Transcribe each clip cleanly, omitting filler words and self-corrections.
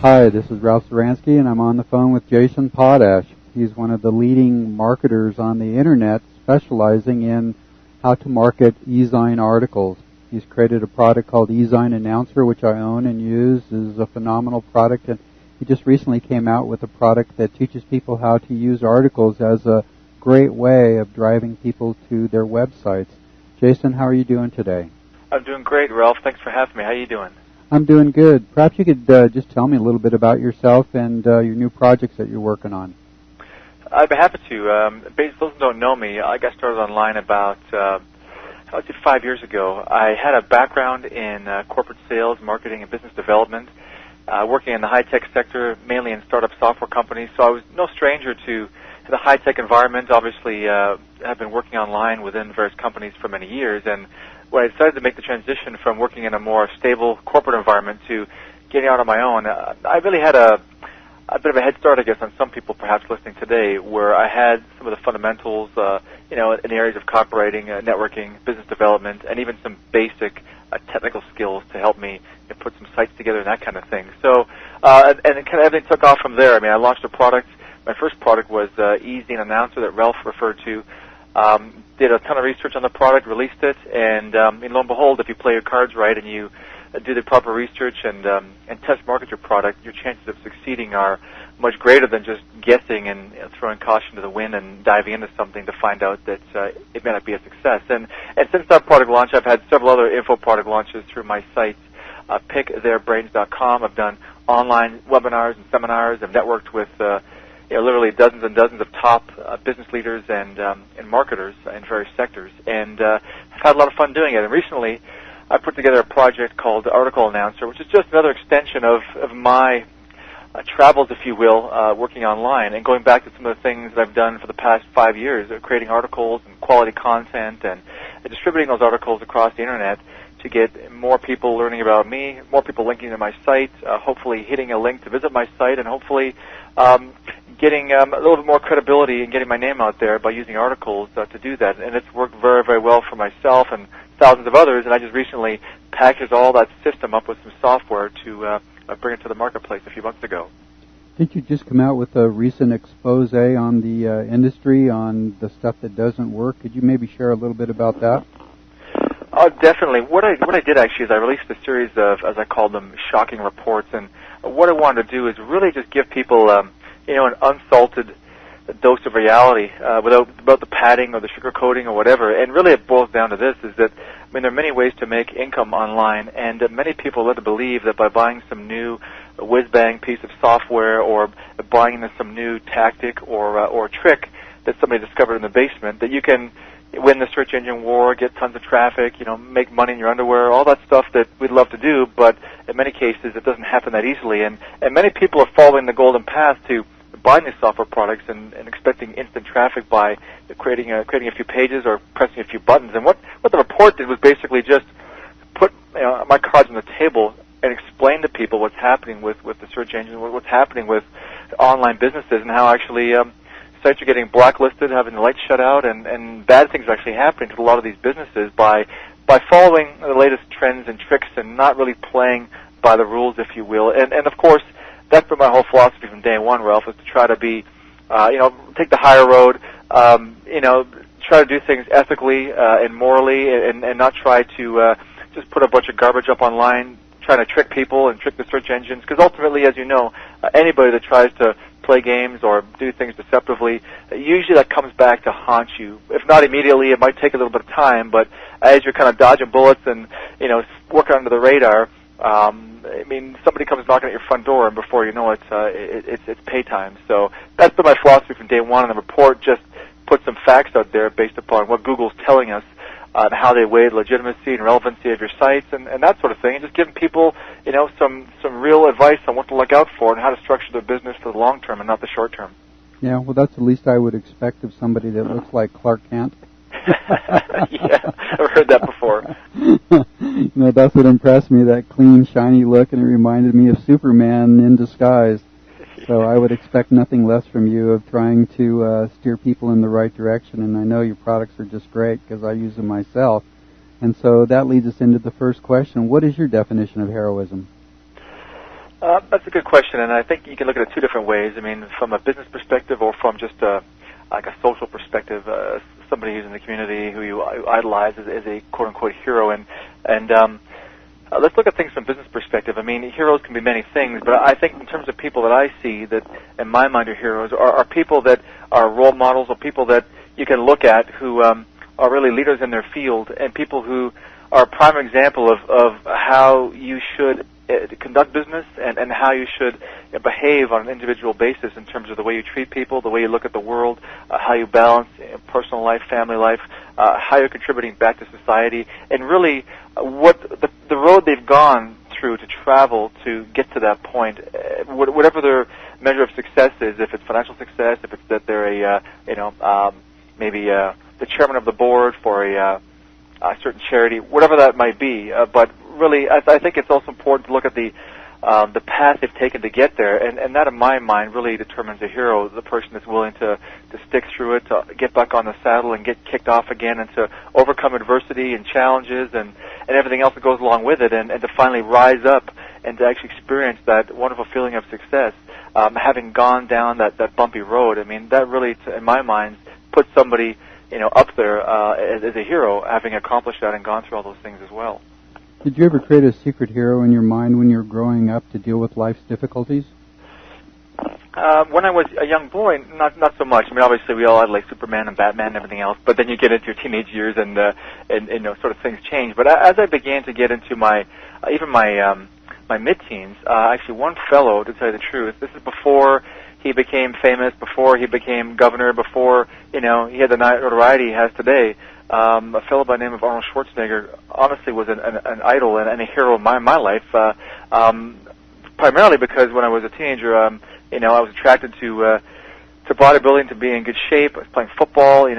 Hi, this is Ralph Zuranski, and I'm on the phone with Jason Potash. He's one of the leading marketers on the Internet, specializing in how to market e-zine articles. He's created a product called e-zine Announcer, which I own and use. It is a phenomenal product, and he just recently came out with a product that teaches people how to use articles as a great way of driving people to their websites. Jason, how are you doing today? I'm doing great, Ralph. Thanks for having me. How are you doing? I'm doing good. Perhaps you could just tell me a little bit about yourself and your new projects that you're working on. I'd be happy to. Basically, those who don't know me, I got started online about, I would say 5 years ago. I had a background in corporate sales, marketing, and business development, working in the high-tech sector, mainly in startup software companies. So I was no stranger to the high-tech environment. Obviously, I've been working online within various companies for many years, and when I decided to make the transition from working in a more stable corporate environment to getting out on my own, I really had a bit of a head start, I guess, on some people perhaps listening today, where I had some of the fundamentals, in the areas of copywriting, networking, business development, and even some basic technical skills to help me put some sites together and that kind of thing. So, and it kind of everything took off from there. I mean, I launched a product. My first product was e-zine Announcer that Ralph referred to. Did a ton of research on the product, released it, and lo and behold, if you play your cards right and you do the proper research and test market your product, your chances of succeeding are much greater than just guessing and throwing caution to the wind and diving into something to find out that it may not be a success. And since that product launch, I've had several other info product launches through my sites, picktheirbrains.com. I've done online webinars and seminars. I've networked with literally dozens and dozens of top business leaders and marketers in various sectors, and I've had a lot of fun doing it. And recently, I put together a project called Article Announcer, which is just another extension of my travels, if you will, working online and going back to some of the things that I've done for the past 5 years, creating articles and quality content and distributing those articles across the Internet to get more people learning about me, more people linking to my site, hopefully hitting a link to visit my site, and hopefully getting a little bit more credibility and getting my name out there by using articles to do that. And it's worked very, very well for myself and thousands of others, and I just recently packaged all that system up with some software to bring it to the marketplace a few months ago. Didn't you just come out with a recent expose on the industry, on the stuff that doesn't work? Could you maybe share a little bit about that? Definitely. What I did actually is I released a series of, as I called them, shocking reports, and what I wanted to do is really just give people an unsalted dose of reality without the padding or the sugarcoating or whatever. And really it boils down to this, is that, I mean, there are many ways to make income online, and many people are led to believe that by buying some new whiz-bang piece of software or buying some new tactic or trick that somebody discovered in the basement, that you can win the search engine war, get tons of traffic, make money in your underwear, all that stuff that we'd love to do, but in many cases it doesn't happen that easily. And many people are following the golden path to buying these software products and expecting instant traffic by creating a few pages or pressing a few buttons. And what the report did was basically just put my cards on the table and explain to people what's happening with the search engine, what's happening with online businesses, and how actually sites are getting blacklisted, having the lights shut out, and bad things are actually happening to a lot of these businesses by following the latest trends and tricks and not really playing by the rules, if you will. And of course, that's been my whole philosophy from day one, Ralph, is to try to be, take the higher road, try to do things ethically and morally, and not try to just put a bunch of garbage up online, trying to trick people and trick the search engines. Because ultimately, as you know, anybody that tries to play games or do things deceptively, usually that comes back to haunt you. If not immediately, it might take a little bit of time, but as you're kind of dodging bullets and, working under the radar, somebody comes knocking at your front door, and before you know it, it's pay time. So that's been my philosophy from day one, and the report just put some facts out there based upon what Google's telling us, and how they weigh the legitimacy and relevancy of your sites and that sort of thing, and just giving people, some real advice on what to look out for and how to structure their business for the long term and not the short term. Yeah, well, that's the least I would expect of somebody that looks like Clark Kent. Yeah, I've heard that before. That's what impressed me, that clean, shiny look, and it reminded me of Superman in disguise. So I would expect nothing less from you of trying to steer people in the right direction, and I know your products are just great because I use them myself. And so that leads us into the first question. What is your definition of heroism? That's a good question, and I think you can look at it two different ways. I mean, from a business perspective or from just like a social perspective. Somebody who's in the community who you idolize as a quote-unquote hero. And let's look at things from a business perspective. I mean, heroes can be many things, but I think in terms of people that I see that in my mind are heroes are people that are role models or people that you can look at who are really leaders in their field and people who are a prime example of how you should conduct business and how you should behave on an individual basis in terms of the way you treat people, the way you look at the world, how you balance personal life, family life, how you're contributing back to society, and really what the road they've gone through to travel to get to that point, whatever their measure of success is, if it's financial success, if it's that they're maybe the chairman of the board for a certain charity, whatever that might be. But really, I think it's also important to look at the path they've taken to get there, and that, in my mind, really determines a hero, the person that's willing to stick through it, to get back on the saddle and get kicked off again, and to overcome adversity and challenges and everything else that goes along with it, and to finally rise up and to actually experience that wonderful feeling of success, having gone down that bumpy road. I mean, that really, in my mind, puts somebody up there as a hero, having accomplished that and gone through all those things as well. Did you ever create a secret hero in your mind when you were growing up to deal with life's difficulties? When I was a young boy, not so much. I mean, obviously we all had like Superman and Batman and everything else, but then you get into your teenage years and sort of things change. But as I began to get into my mid-teens, actually one fellow, to tell you the truth, this is before he became famous, before he became governor, before he had the notoriety he has today. A fellow by the name of Arnold Schwarzenegger honestly was an idol and a hero in my life, primarily because when I was a teenager, I was attracted to bodybuilding, to being in good shape. I was playing football,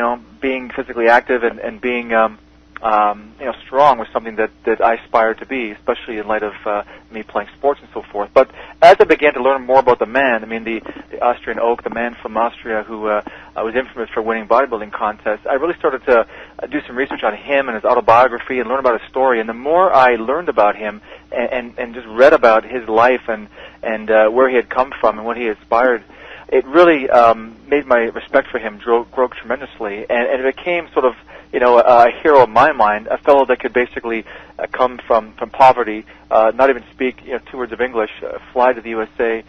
being physically active and being strong was something that I aspired to be, especially in light of me playing sports and so forth. But as I began to learn more about the man, I mean, the Austrian oak, the man from Austria who was infamous for winning bodybuilding contests, I really started to do some research on him and his autobiography and learn about his story. And the more I learned about him and just read about his life and where he had come from and what he aspired, it really made my respect for him grow tremendously. And it became sort of a hero in my mind, a fellow that could basically come from poverty, not even speak 2 words of English, fly to the USA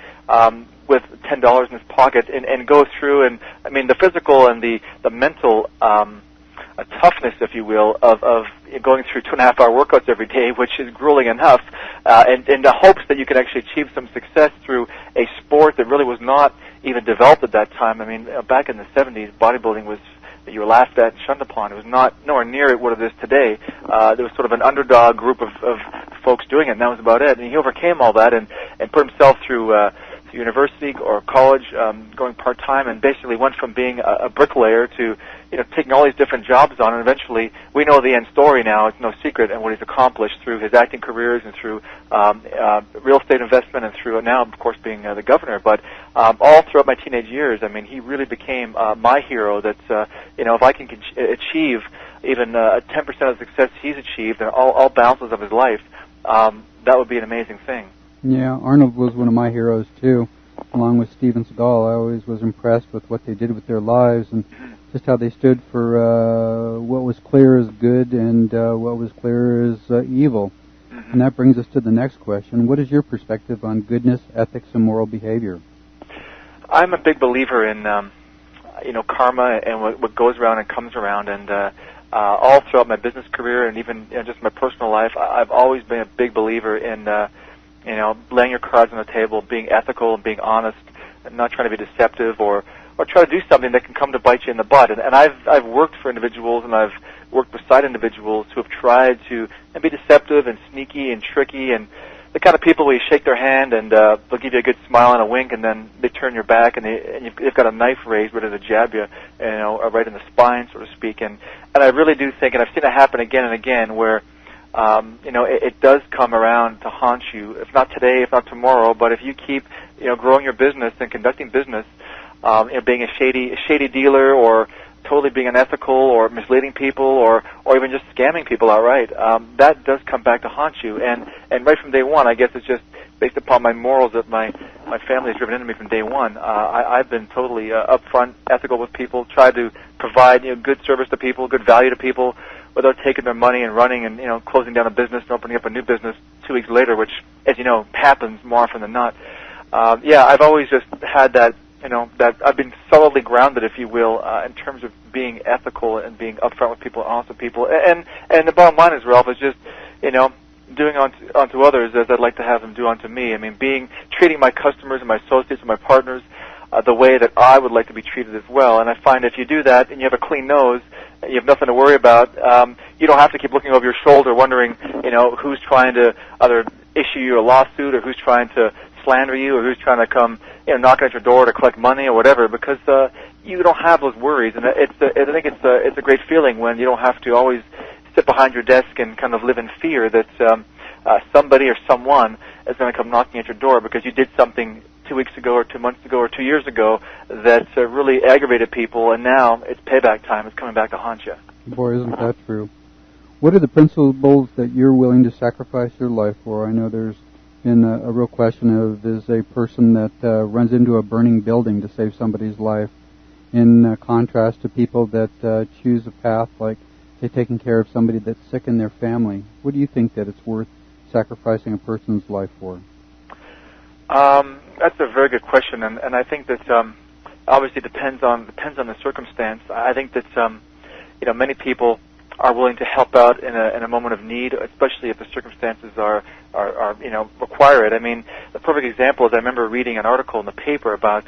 with $10 in his pocket and go through, and I mean the physical and the mental toughness, if you will, of going through 2.5-hour workouts every day, which is grueling enough, and the hopes that you can actually achieve some success through a sport that really was not even developed at that time. I mean, back in the 70s, bodybuilding was that you were laughed at and shunned upon. It was nowhere near what it is today. There was sort of an underdog group of folks doing it, and that was about it. And he overcame all that and put himself through university or college, going part-time, and basically went from being a bricklayer to taking all these different jobs on, and eventually we know the end story now. It's no secret, and what he's accomplished through his acting careers and through real estate investment and through now, of course, being the governor. But all throughout my teenage years, I mean, he really became my hero. That's if I can achieve even 10% of the success he's achieved in all balances of his life, that would be an amazing thing. Yeah, Arnold was one of my heroes too, along with Steven Seagal. I always was impressed with what they did with their lives and just how they stood for what was clear as good and what was clear as evil. Mm-hmm. And that brings us to the next question. What is your perspective on goodness, ethics, and moral behavior? I'm a big believer in karma and what goes around and comes around, and all throughout my business career and even just my personal life, I've always been a big believer in laying your cards on the table, being ethical and being honest, and not trying to be deceptive or try to do something that can come to bite you in the butt. And I've worked for individuals and I've worked beside individuals who have tried to be deceptive and sneaky and tricky, and the kind of people where you shake their hand and they'll give you a good smile and a wink, and then they turn your back and they've got a knife raised ready to jab you, right in the spine, so to speak. And I really do think, and I've seen it happen again and again, where it does come around to haunt you, if not today, if not tomorrow, but if you keep, growing your business and conducting business, being a shady dealer or totally being unethical or misleading people or even just scamming people outright, that does come back to haunt you. And right from day one, I guess it's just based upon my morals that my family has driven into me from day one. I've been totally upfront, ethical with people, tried to provide good service to people, good value to people, without taking their money and running and closing down a business and opening up a new business 2 weeks later, which, as you know, happens more often than not. I've always just had that. That I've been solidly grounded, if you will, in terms of being ethical and being upfront with people, honest with people. And the bottom line is, Ralph, is just, doing unto others as I'd like to have them do unto me. I mean, treating my customers and my associates and my partners the way that I would like to be treated as well. And I find if you do that and you have a clean nose, you have nothing to worry about, you don't have to keep looking over your shoulder wondering, who's trying to either issue you a lawsuit or who's trying to slander you or who's trying to come knocking at your door to collect money or whatever, because you don't have those worries. And I think it's a great feeling when you don't have to always sit behind your desk and kind of live in fear that somebody or someone is going to come knocking at your door because you did something 2 weeks ago or 2 months ago or 2 years ago that really aggravated people, and now it's payback time. It's coming back to haunt you. Boy, isn't that true. What are the principles that you're willing to sacrifice your life for? I know there's been a real question of, is a person that runs into a burning building to save somebody's life, in contrast to people that choose a path like, say, taking care of somebody that's sick in their family. What do you think that it's worth sacrificing a person's life for? That's a very good question, and I think that obviously depends on the circumstance. I think that many people are willing to help out in a moment of need, especially if the circumstances are require it. I mean, the perfect example is I remember reading an article in the paper about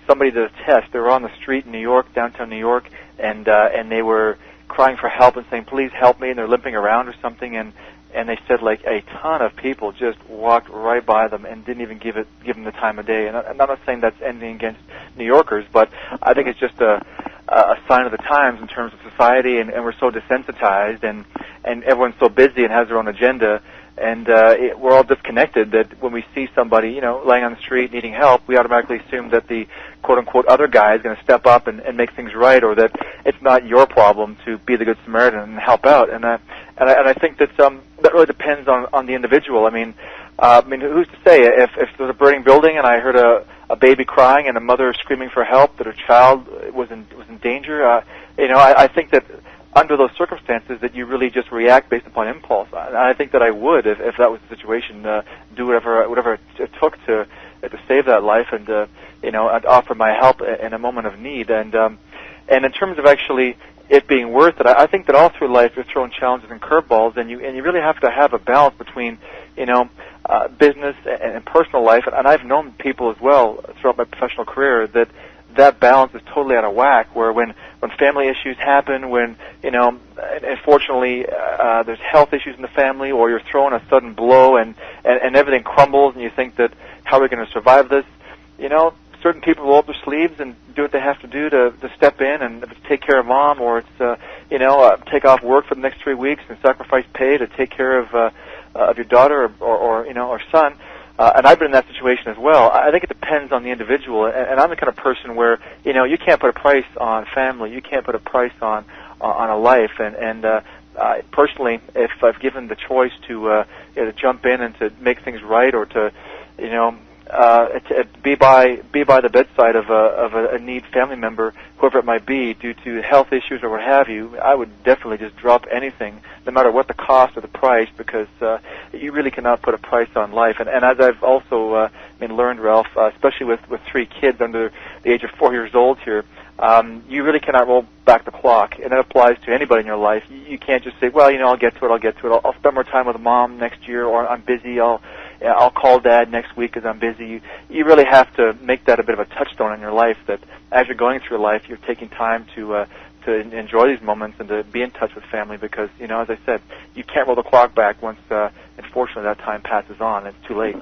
somebody did a test. They were on the street in New York, downtown New York, and they were crying for help and saying, "Please help me," and they're limping around or something, and they said like a ton of people just walked right by them and didn't even give them the time of day. And I'm not saying that's anything against New Yorkers, but I think it's just a sign of the times in terms of society, and we're so desensitized, and everyone's so busy and has their own agenda, and we're all disconnected that when we see somebody, laying on the street needing help, we automatically assume that the quote-unquote other guy is going to step up and make things right, or that it's not your problem to be the Good Samaritan and help out. And I think that that really depends on the individual. I mean, who's to say if there's a burning building and I heard a baby crying and a mother screaming for help that her child was in danger? I think that under those circumstances that you really just react based upon impulse. I think that I would, if that was the situation, do whatever it took to save that life and I'd offer my help in a moment of need. And in terms of actually it being worth it, I think that all through life you're throwing challenges and curveballs, and you really have to have a balance between business and personal life. And I've known people as well throughout my professional career that balance is totally out of whack, where when family issues happen, when unfortunately there's health issues in the family, or you're throwing a sudden blow and everything crumbles, and you think that how are we going to survive this? Certain people roll up their sleeves and do what they have to do to step in, and if it's take care of mom, or it's take off work for the next 3 weeks and sacrifice pay to take care of your daughter or son. And I've been in that situation as well. I think it depends on the individual, and I'm the kind of person where you can't put a price on family, you can't put a price on a life, and personally, if I've given the choice to jump in and to make things right, or to to be by the bedside of a need family member, whoever it might be, due to health issues or what have you, I would definitely just drop anything, no matter what the cost or the price, because you really cannot put a price on life. And as I've also learned, Ralph, especially with 3 kids under the age of 4 years old here, you really cannot roll back the clock, and that applies to anybody in your life. You can't just say, well, I'll get to it. I'll spend more time with mom next year, or I'm busy. I'll call dad next week because I'm busy. You really have to make that a bit of a touchstone in your life, that as you're going through life, you're taking time to enjoy these moments and to be in touch with family, because, as I said, you can't roll the clock back once, unfortunately, that time passes on. It's too late.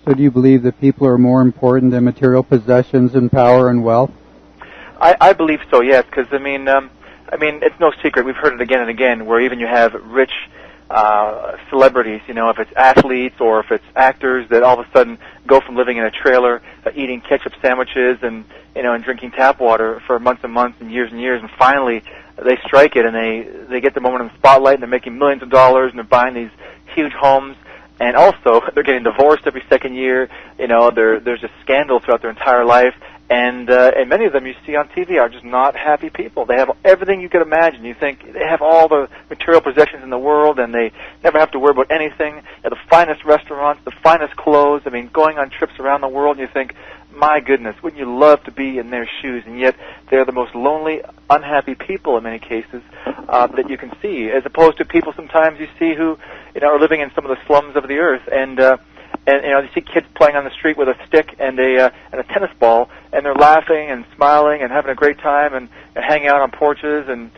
So do you believe that people are more important than material possessions and power and wealth? I believe so, yes, because, it's no secret. We've heard it again and again, where even you have rich celebrities, if it's athletes or if it's actors, that all of a sudden go from living in a trailer, eating ketchup sandwiches and drinking tap water for months and months and years, and finally they strike it, and they get the moment in the spotlight, and they're making millions of dollars, and they're buying these huge homes, and also they're getting divorced every second year. There's just scandal throughout their entire life. And many of them you see on TV are just not happy people. They have everything you could imagine. You think they have all the material possessions in the world, and they never have to worry about anything. They have the finest restaurants, the finest clothes. I mean, going on trips around the world, and you think, my goodness, wouldn't you love to be in their shoes? And yet they're the most lonely, unhappy people in many cases that you can see, as opposed to people sometimes you see who are living in some of the slums of the earth. And you see kids playing on the street with a stick and a tennis ball, and they're laughing and smiling and having a great time and hanging out on porches and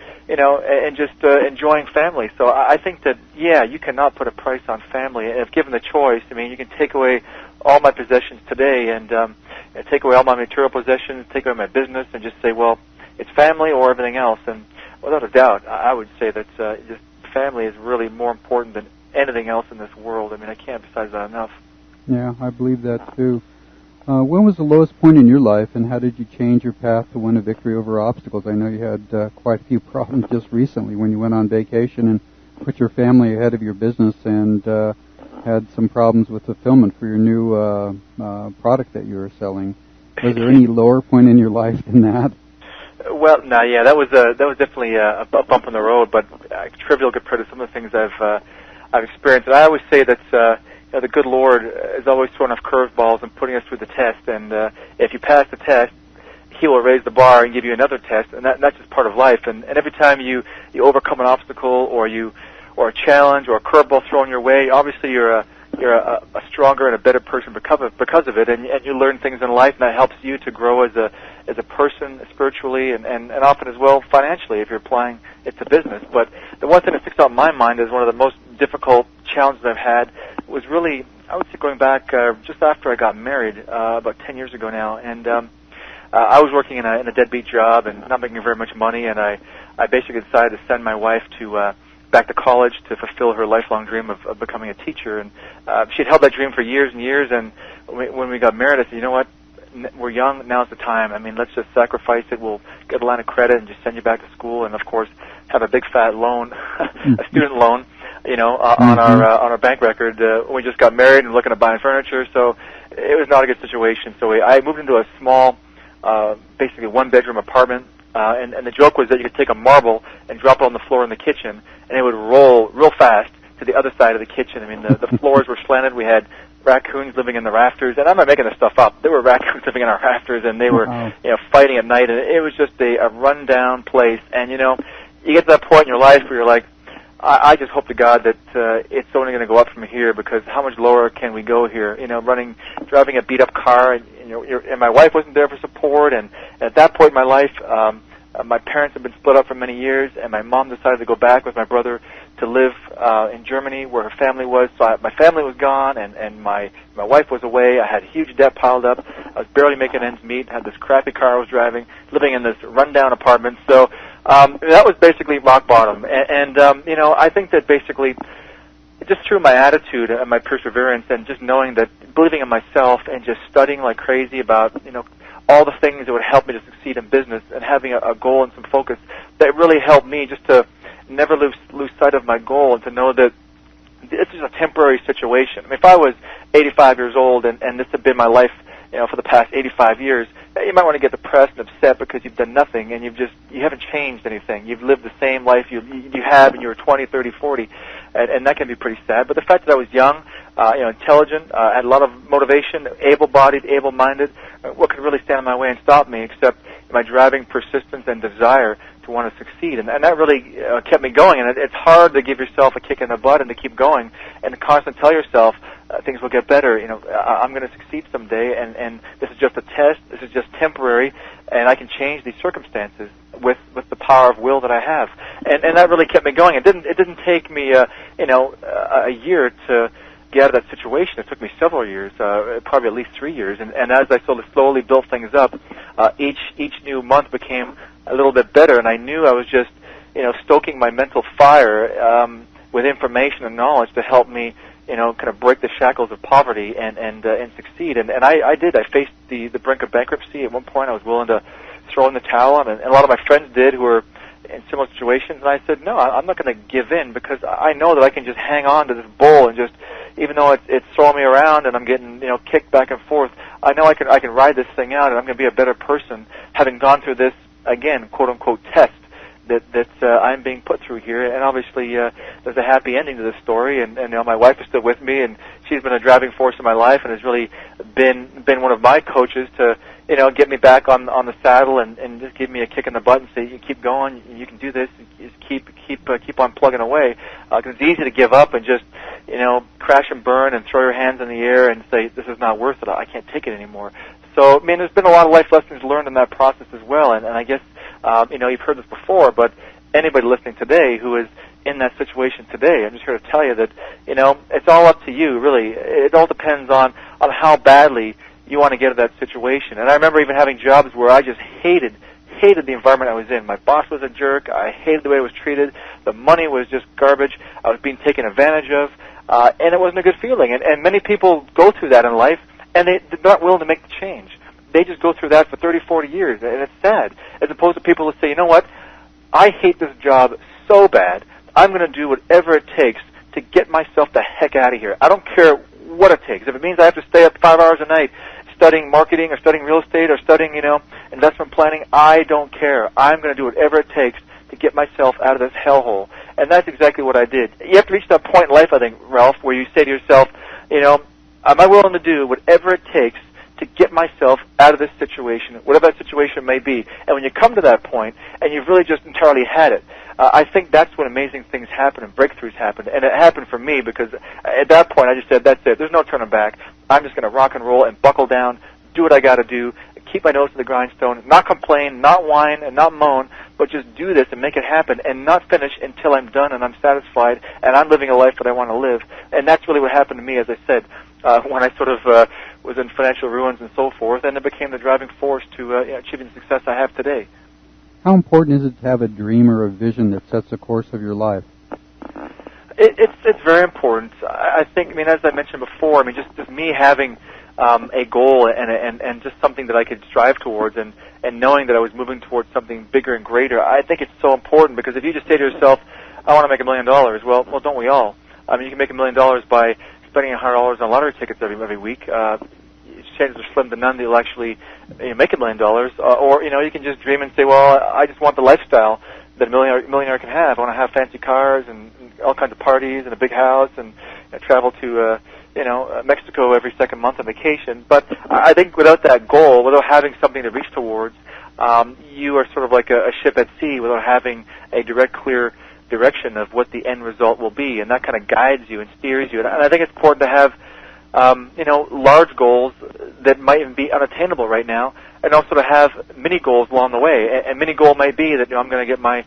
just enjoying family. So I think that you cannot put a price on family. And if given the choice, I mean, you can take away all my possessions today and take away all my material possessions, take away my business, and just say, well, it's family or everything else. And without a doubt, I would say that just family is really more important than anything else in this world. I mean, I can't emphasize that enough. Yeah, I believe that too. When was the lowest point in your life, and how did you change your path to win a victory over obstacles? I know you had quite a few problems just recently when you went on vacation and put your family ahead of your business and had some problems with fulfillment for your new product that you were selling. Was there any lower point in your life than that? Well, no, that was definitely a bump in the road, but trivial compared to some of the things I've experienced. And I always say that the good Lord is always throwing off curveballs and putting us through the test. And if you pass the test, He will raise the bar and give you another test, and that's just part of life. And every time you overcome an obstacle or a challenge or a curveball thrown your way, obviously you're a stronger and a better person because of it, and you learn things in life, and that helps you to grow as a person spiritually and often as well financially if you're applying it to business. But the one thing that sticks out in my mind is one of the most difficult challenges I've had was really, I would say, going back just after I got married about 10 years ago now, and I was working in a deadbeat job and not making very much money, and I basically decided to send my wife back to college to fulfill her lifelong dream of becoming a teacher. And she had held that dream for years and years, and when we got married, I said, you know what, we're young, now's the time. I mean, let's just sacrifice it. We'll get a line of credit and just send you back to school, and of course have a big fat loan, a student loan, on our bank record. We just got married and looking at buying furniture, so it was not a good situation. So I moved into a small, basically one-bedroom apartment, and the joke was that you could take a marble and drop it on the floor in the kitchen, and it would roll real fast to the other side of the kitchen. I mean, the floors were slanted. We had raccoons living in the rafters, and I'm not making this stuff up. There were raccoons living in our rafters, and they were fighting at night, and it was just a rundown place. And you get to that point in your life where you're like, I just hope to God that it's only going to go up from here, because how much lower can we go here? Driving a beat-up car, and my wife wasn't there for support. And at that point in my life, my parents had been split up for many years, and my mom decided to go back with my brother to live in Germany, where her family was. So my family was gone, and my wife was away. I had huge debt piled up. I was barely making ends meet. Had this crappy car I was driving, living in this rundown apartment. So that was basically rock bottom. And I think that basically, just through my attitude and my perseverance and just knowing that, believing in myself and just studying like crazy about, all the things that would help me to succeed in business and having a goal and some focus, that really helped me just to never lose sight of my goal and to know that this is a temporary situation. I mean, if I was 85 years old and this had been my life, for the past 85 years, you might want to get depressed and upset because you've done nothing and you haven't changed anything. You've lived the same life you have when you were 20, 30, 40, and that can be pretty sad. But the fact that I was young, intelligent, had a lot of motivation, able-bodied, able-minded, what could really stand in my way and stop me except my driving persistence and desire to want to succeed? And that really kept me going. And it's hard to give yourself a kick in the butt and to keep going and to constantly tell yourself things will get better. I'm going to succeed someday, and this is just a test. This is just temporary, and I can change these circumstances with the power of will that I have. And that really kept me going. It didn't take me a year to get out of that situation. It took me several years, probably at least 3 years. And as I slowly built things up, each new month became a little bit better, and I knew I was just stoking my mental fire with information and knowledge to help me kind of break the shackles of poverty and succeed. And I did. I faced the brink of bankruptcy. At one point, I was willing to throw in the towel, and a lot of my friends did, who were in similar situations, and I said, no, I'm not going to give in, because I know that I can just hang on to this bull and just, even though it's throwing me around and I'm getting kicked back and forth, I know I can ride this thing out, and I'm going to be a better person having gone through this, again, quote unquote test that I'm being put through here. And obviously there's a happy ending to this story, and my wife is still with me, and she's been a driving force in my life and has really been one of my coaches to get me back on the saddle and just give me a kick in the butt and say, you keep going, you can do this, just keep on plugging away, because it's easy to give up and just crash and burn and throw your hands in the air and say, this is not worth it, I can't take it anymore. So, there's been a lot of life lessons learned in that process as well, and I guess, you've heard this before, but anybody listening today who is in that situation today, I'm just here to tell you that, it's all up to you, really. It all depends on how badly you want to get to that situation. And I remember even having jobs where I just hated the environment I was in. My boss was a jerk. I hated the way I was treated. The money was just garbage. I was being taken advantage of, and it wasn't a good feeling. And many people go through that in life, and they're not willing to make the change. They just go through that for 30, 40 years, and it's sad, as opposed to people who say, you know what, I hate this job so bad, I'm going to do whatever it takes to get myself the heck out of here. I don't care what it takes. If it means I have to stay up 5 hours a night studying marketing or studying real estate or studying, investment planning, I don't care. I'm going to do whatever it takes to get myself out of this hellhole. And that's exactly what I did. You have to reach that point in life, I think, Ralph, where you say to yourself, am I willing to do whatever it takes to get myself out of this situation, whatever that situation may be? And when you come to that point and you've really just entirely had it, I think that's when amazing things happen and breakthroughs happen. And it happened for me because at that point I just said, that's it. There's no turning back. I'm just going to rock and roll and buckle down, do what I got to do, keep my nose to the grindstone, not complain, not whine, and not moan, but just do this and make it happen and not finish until I'm done and I'm satisfied and I'm living a life that I want to live. And that's really what happened to me, as I said, when I sort of was in financial ruins and so forth, and it became the driving force to achieving the success I have today. How important is it to have a dream or a vision that sets the course of your life? It's very important. I think, as I mentioned before, just me having a goal and just something that I could strive towards and knowing that I was moving towards something bigger and greater, I think it's so important, because if you just say to yourself, I want to make $1 million, well, don't we all? You can make $1 million by spending $100 on lottery tickets every week. Chances are slim to none that you'll actually make $1 million, or you can just dream and say, well, I just want the lifestyle that a millionaire can have. I want to have fancy cars and all kinds of parties and a big house and travel to Mexico every second month on vacation. But I think without that goal, without having something to reach towards, you are sort of like a ship at sea without having a direct, clear direction of what the end result will be, and that kind of guides you and steers you. And I think it's important to have large goals that might even be unattainable right now, and also to have mini goals along the way. And mini goal might be that I'm going to get my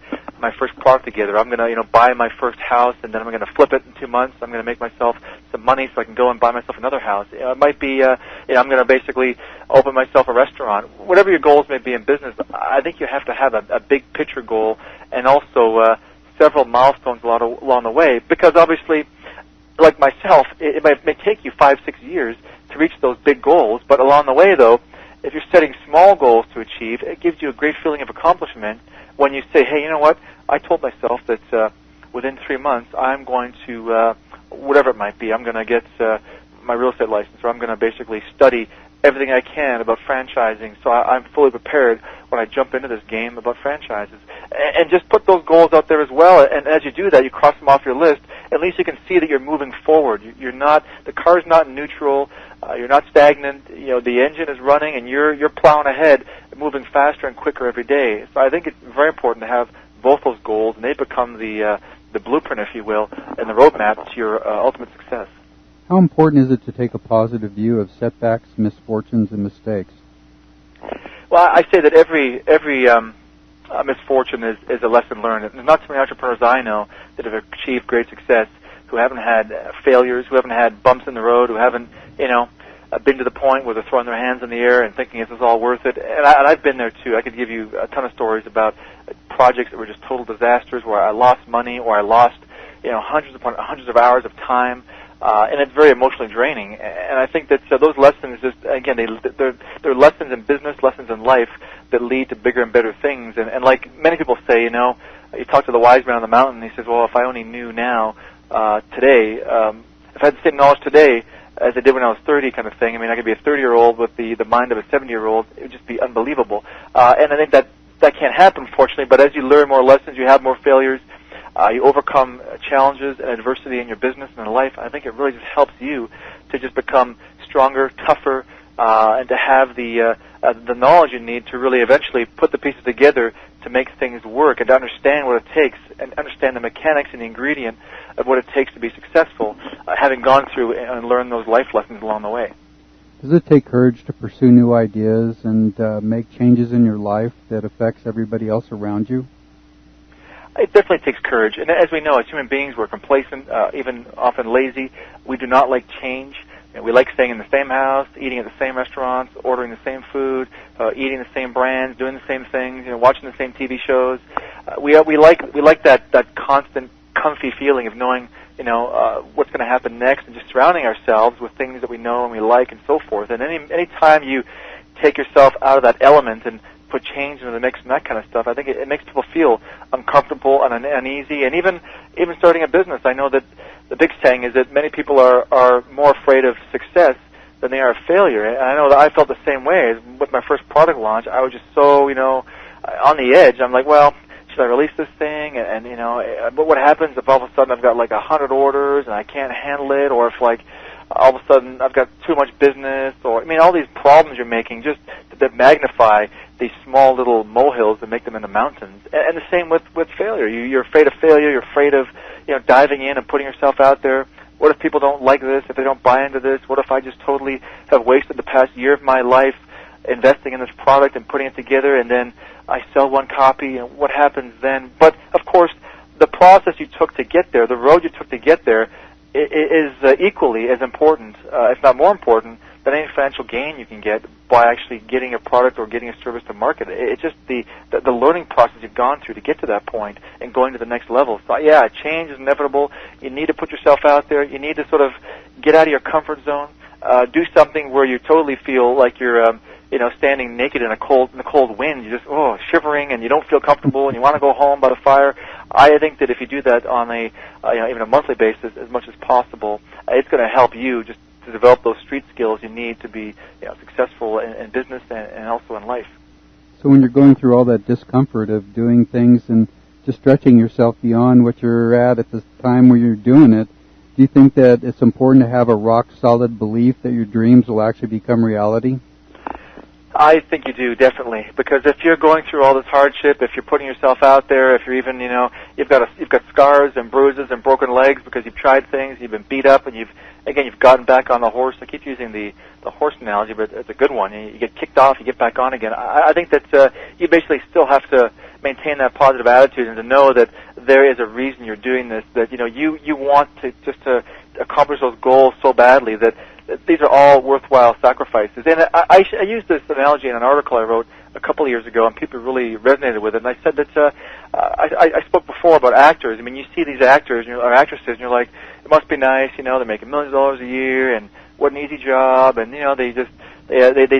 first product together. I'm going to buy my first house, and then I'm going to flip it in 2 months. I'm going to make myself some money so I can go and buy myself another house. It might be I'm going to basically open myself a restaurant. Whatever your goals may be in business, I think you have to have a big picture goal and also several milestones along the way, because obviously, like myself, it may take you 5-6 years to reach those big goals, but along the way, though, if you're setting small goals to achieve, it gives you a great feeling of accomplishment when you say, hey, you know what, I told myself that within 3 months I'm going to, whatever it might be, I'm going to get my real estate license, or I'm going to basically study everything I can about franchising, so I'm fully prepared when I jump into this game about franchises. And just put those goals out there as well, and as you do that, you cross them off your list. At least you can see that you're moving forward. You're not, the car's not neutral, you're not stagnant, the engine is running, and you're plowing ahead, moving faster and quicker every day. So I think it's very important to have both those goals, and they become the blueprint, if you will, and the roadmap to your ultimate success. How important is it to take a positive view of setbacks, misfortunes, and mistakes? Well, I say that every misfortune is a lesson learned. There's not too many entrepreneurs I know that have achieved great success who haven't had failures, who haven't had bumps in the road, who haven't, been to the point where they're throwing their hands in the air and thinking, is this all worth it? And I've been there too. I could give you a ton of stories about projects that were just total disasters, where I lost money, or I lost, hundreds upon hundreds of hours of time. And it's very emotionally draining. And I think that those lessons, just again, they're lessons in business, lessons in life, that lead to bigger and better things. And like many people say, you know, you talk to the wise man on the mountain, and he says, well, if I only knew now, today, if I had the same knowledge today as I did when I was 30 kind of thing, I mean, I could be a 30-year-old with the mind of a 70-year-old. It would just be unbelievable. And I think that can't happen, fortunately, but as you learn more lessons, you have more failures, you overcome challenges and adversity in your business and in life, I think it really just helps you to just become stronger, tougher, and to have the knowledge you need to really eventually put the pieces together to make things work, and to understand what it takes and understand the mechanics and the ingredient of what it takes to be successful, having gone through and learned those life lessons along the way. Does it take courage to pursue new ideas and make changes in your life that affects everybody else around you? It definitely takes courage. And as we know, as human beings, we're complacent, even often lazy. We do not like change. You know, we like staying in the same house, eating at the same restaurants, ordering the same food, eating the same brands, doing the same things, you know, watching the same TV shows. We like that constant comfy feeling of knowing, you know, what's going to happen next, and just surrounding ourselves with things that we know and we like and so forth. And any time you take yourself out of that element and put change into the mix and that kind of stuff, I think it makes people feel uncomfortable and uneasy. And even starting a business, I know that the big saying is that many people are more afraid of success than they are of failure. And I know that I felt the same way. With my first product launch, I was just so, you know, on the edge. I'm like, well, should I release this thing? And you know, but what happens if all of a sudden I've got like 100 orders and I can't handle it, or if like all of a sudden I've got too much business, or I mean, all these problems you're making just that magnify these small little molehills and make them into mountains. And the same with failure. You're afraid of failure. You're afraid of, you know, diving in and putting yourself out there. What if people don't like this? If they don't buy into this? What if I just totally have wasted the past year of my life investing in this product and putting it together, and then I sell one copy, and what happens then? But, of course, the process you took to get there, the road you took to get there, is equally as important, if not more important, than any financial gain you can get by actually getting a product or getting a service to market. It's just the learning process you've gone through to get to that point and going to the next level. So, yeah, change is inevitable. You need to put yourself out there. You need to sort of get out of your comfort zone, do something where you totally feel like you're you know, standing naked in the cold wind. You're just shivering, and you don't feel comfortable, and you want to go home by the fire. I think that if you do that on a you know, even a monthly basis as much as possible, it's going to help you just to develop those street skills you need to be, you know, successful in business and also in life. So when you're going through all that discomfort of doing things and just stretching yourself beyond what you're at the time where you're doing it, do you think that it's important to have a rock-solid belief that your dreams will actually become reality? I think you do, definitely, because if you're going through all this hardship, if you're putting yourself out there, if you're even, you know, you've got scars and bruises and broken legs because you've tried things, you've been beat up, and you've gotten back on the horse. I keep using the horse analogy, but it's a good one. You get kicked off, you get back on again. I think that you basically still have to maintain that positive attitude and to know that there is a reason you're doing this, that, you know, you want to just to accomplish those goals so badly that these are all worthwhile sacrifices. And I used this analogy in an article I wrote a couple of years ago, and people really resonated with it. And I said that I spoke before about actors. I mean, you see these actors or actresses, and you're like, it must be nice, you know, they're making millions of dollars a year, and what an easy job, and, you know, they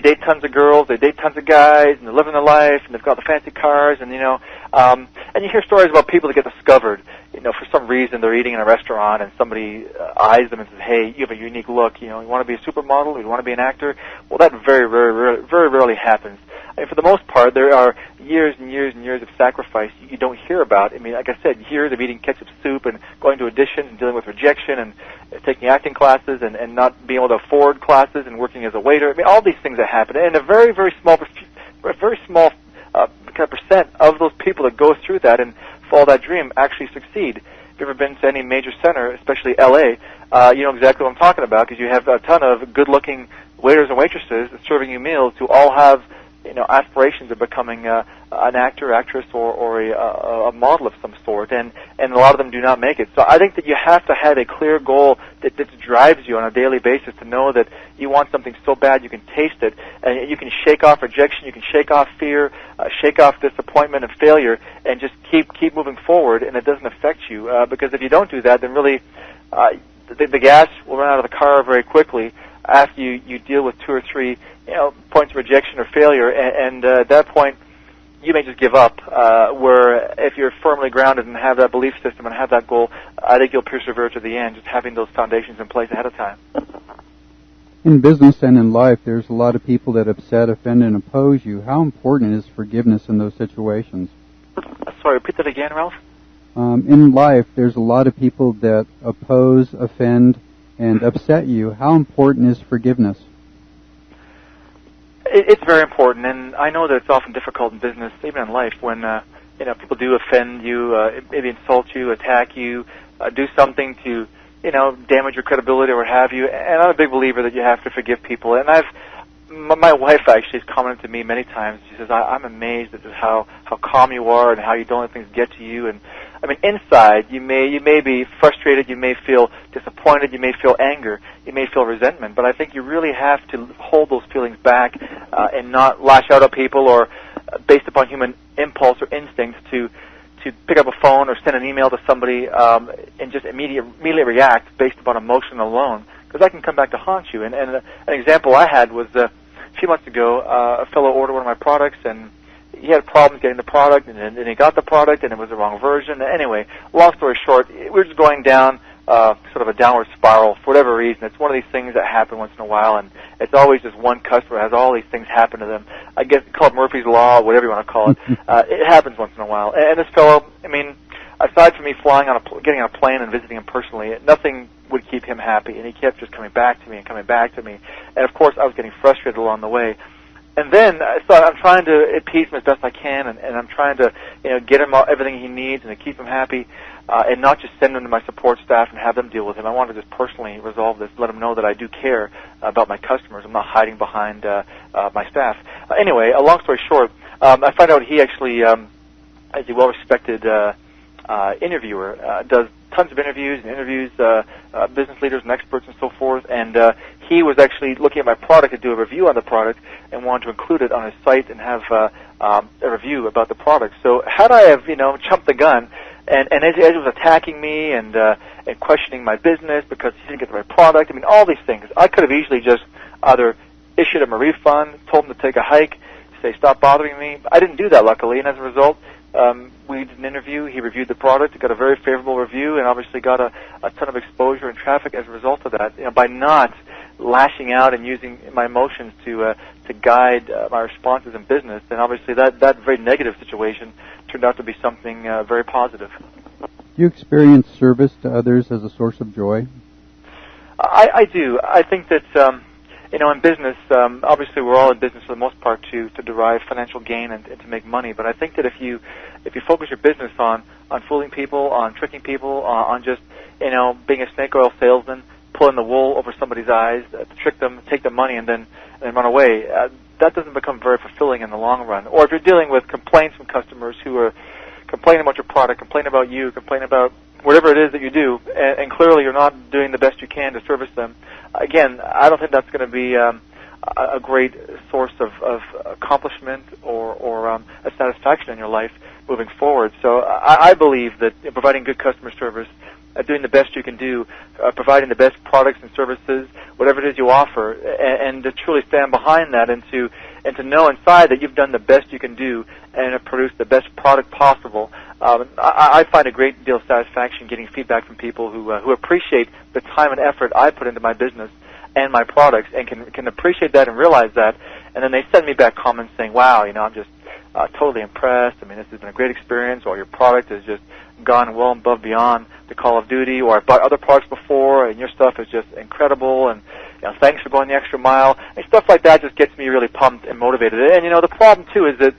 date tons of girls, they date tons of guys, and they're living their life, and they've got the fancy cars, and, you know, and you hear stories about people that get discovered. You know, for some reason they're eating in a restaurant and somebody eyes them and says, hey, you have a unique look. You know, you want to be a supermodel? You want to be an actor? Well, that very rarely happens. I mean, for the most part, there are years and years and years of sacrifice you don't hear about. I mean, like I said, years of eating ketchup soup and going to auditions and dealing with rejection and taking acting classes and not being able to afford classes and working as a waiter. I mean, all these things that happen. And a very small kind of percent of those people that go through that and follow that dream actually succeed. If you've ever been to any major center, especially L.A., you know exactly what I'm talking about, because you have a ton of good-looking waiters and waitresses serving you meals who all have, you know, aspirations of becoming an actor, actress, or a model of some sort, and a lot of them do not make it. So I think that you have to have a clear goal that drives you on a daily basis to know that you want something so bad you can taste it, and you can shake off rejection, you can shake off fear, shake off disappointment and failure, and just keep moving forward, and it doesn't affect you. Because if you don't do that, then really the gas will run out of the car very quickly after you deal with 2 or 3 points of rejection or failure, and at that point, you may just give up. Where if you're firmly grounded and have that belief system and have that goal, I think you'll persevere to the end, just having those foundations in place ahead of time. In business and in life, there's a lot of people that upset, offend, and oppose you. How important is forgiveness in those situations? Sorry, repeat that again, Ralph? In life, there's a lot of people that oppose, offend, and upset you. How important is forgiveness? It's very important, and I know that it's often difficult in business, even in life, when people do offend you, maybe insult you, attack you, do something to damage your credibility or what have you. And I'm a big believer that you have to forgive people. And my wife actually has commented to me many times. She says, I'm amazed at how calm you are and how you don't let things get to you. And I mean, inside you may be frustrated, you may feel disappointed, you may feel anger, you may feel resentment. But I think you really have to hold those feelings back and not lash out at people or based upon human impulse or instincts to pick up a phone or send an email to somebody and just immediately react based upon emotion alone, because that can come back to haunt you. And an example I had was a few months ago, a fellow ordered one of my products, and he had problems getting the product, and he got the product, and it was the wrong version. Anyway, long story short, we were just going down sort of a downward spiral for whatever reason. It's one of these things that happen once in a while, and it's always just one customer has all these things happen to them. I guess it's called Murphy's Law, whatever you want to call it. It happens once in a while. And this fellow, I mean, aside from me getting on a plane and visiting him personally, nothing would keep him happy, and he kept just coming back to me and coming back to me. And of course, I was getting frustrated along the way. And then, so I'm trying to appease him as best I can, and I'm trying to, get him everything he needs and to keep him happy, and not just send him to my support staff and have them deal with him. I want to just personally resolve this, let him know that I do care about my customers. I'm not hiding behind my staff. Anyway, a long story short, I find out he actually is a well-respected interviewer, does tons of interviews and interviews business leaders and experts and so forth, and he was actually looking at my product to do a review on the product and wanted to include it on his site and have a review about the product. So had I have, jumped the gun, and as he was attacking me and questioning my business because he didn't get the right product, I mean, all these things, I could have easily just either issued him a refund, told him to take a hike, say, stop bothering me. I didn't do that, luckily, and as a result, we did an interview. He reviewed the product, got a very favorable review, and obviously got a ton of exposure and traffic as a result of that. By not lashing out and using my emotions to guide my responses in business, then obviously that very negative situation turned out to be something very positive. Do you experience service to others as a source of joy? I do. I think that in business, obviously we're all in business for the most part to derive financial gain and to make money. But I think that if you focus your business on fooling people, on tricking people, on just being a snake oil salesman, pulling the wool over somebody's eyes to trick them, take their money, and then run away, that doesn't become very fulfilling in the long run. Or if you're dealing with complaints from customers who are complaining about your product, complaining about you, complaining about whatever it is that you do, and clearly you're not doing the best you can to service them, again, I don't think that's going to be a great source of accomplishment or a satisfaction in your life moving forward. So I believe that providing good customer service, doing the best you can do, providing the best products and services, whatever it is you offer, and to truly stand behind that and to know inside that you've done the best you can do and have produced the best product possible. I find a great deal of satisfaction getting feedback from people who appreciate the time and effort I put into my business and my products and can appreciate that and realize that, and then they send me back comments saying, wow, I'm just totally impressed. I mean, this has been a great experience, or your product has just gone well above beyond the call of duty, or I've bought other products before and your stuff is just incredible, and thanks for going the extra mile, and stuff like that just gets me really pumped and motivated. And the problem too is that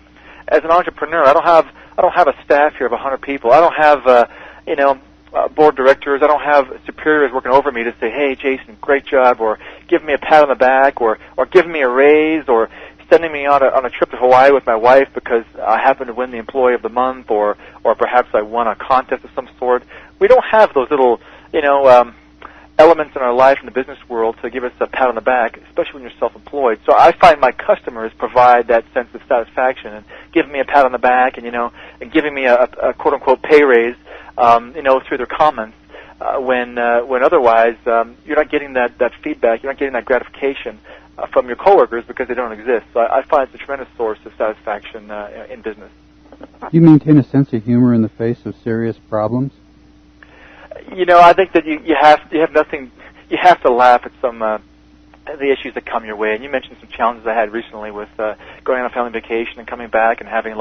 as an entrepreneur, I don't have a staff here of 100 people. I don't have board directors. I don't have superiors working over me to say, hey, Jason, great job, or give me a pat on the back, or give me a raise, or sending me on a trip to Hawaii with my wife because I happen to win the Employee of the Month, or perhaps I won a contest of some sort. We don't have those little, elements in our life in the business world to give us a pat on the back, especially when you're self-employed. So I find my customers provide that sense of satisfaction and giving me a pat on the back and giving me a quote-unquote pay raise, through their comments. When otherwise you're not getting that feedback, you're not getting that gratification from your coworkers because they don't exist. So I find it's a tremendous source of satisfaction in business. Do you maintain a sense of humor in the face of serious problems? I think that you have to laugh at some the issues that come your way. And you mentioned some challenges I had recently with going on a family vacation and coming back and having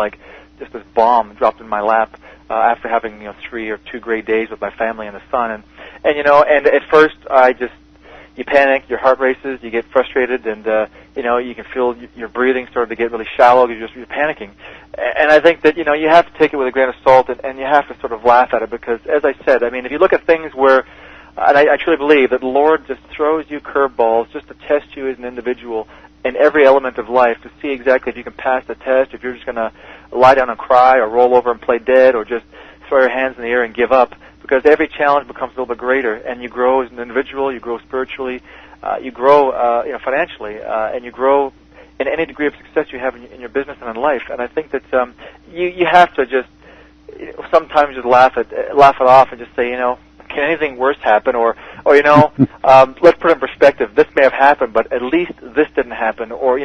just this bomb dropped in my lap after having 3 or 2 great days with my family and the sun. And at first you panic, your heart races, you get frustrated, and you can feel your breathing starting to get really shallow because you're panicking. And I think that you have to take it with a grain of salt, and you have to sort of laugh at it because, as I said, if you look at things where, and I truly believe that the Lord just throws you curveballs just to test you as an individual in every element of life to see exactly if you can pass the test, if you're just going to lie down and cry or roll over and play dead or just throw your hands in the air and give up. Because every challenge becomes a little bit greater, and you grow as an individual, you grow spiritually, you grow financially, and you grow in any degree of success you have in your business and in life. And I think that you have to just sometimes just laugh it off and just say, can anything worse happen? Or let's put it in perspective. This may have happened, but at least this didn't happen. Or,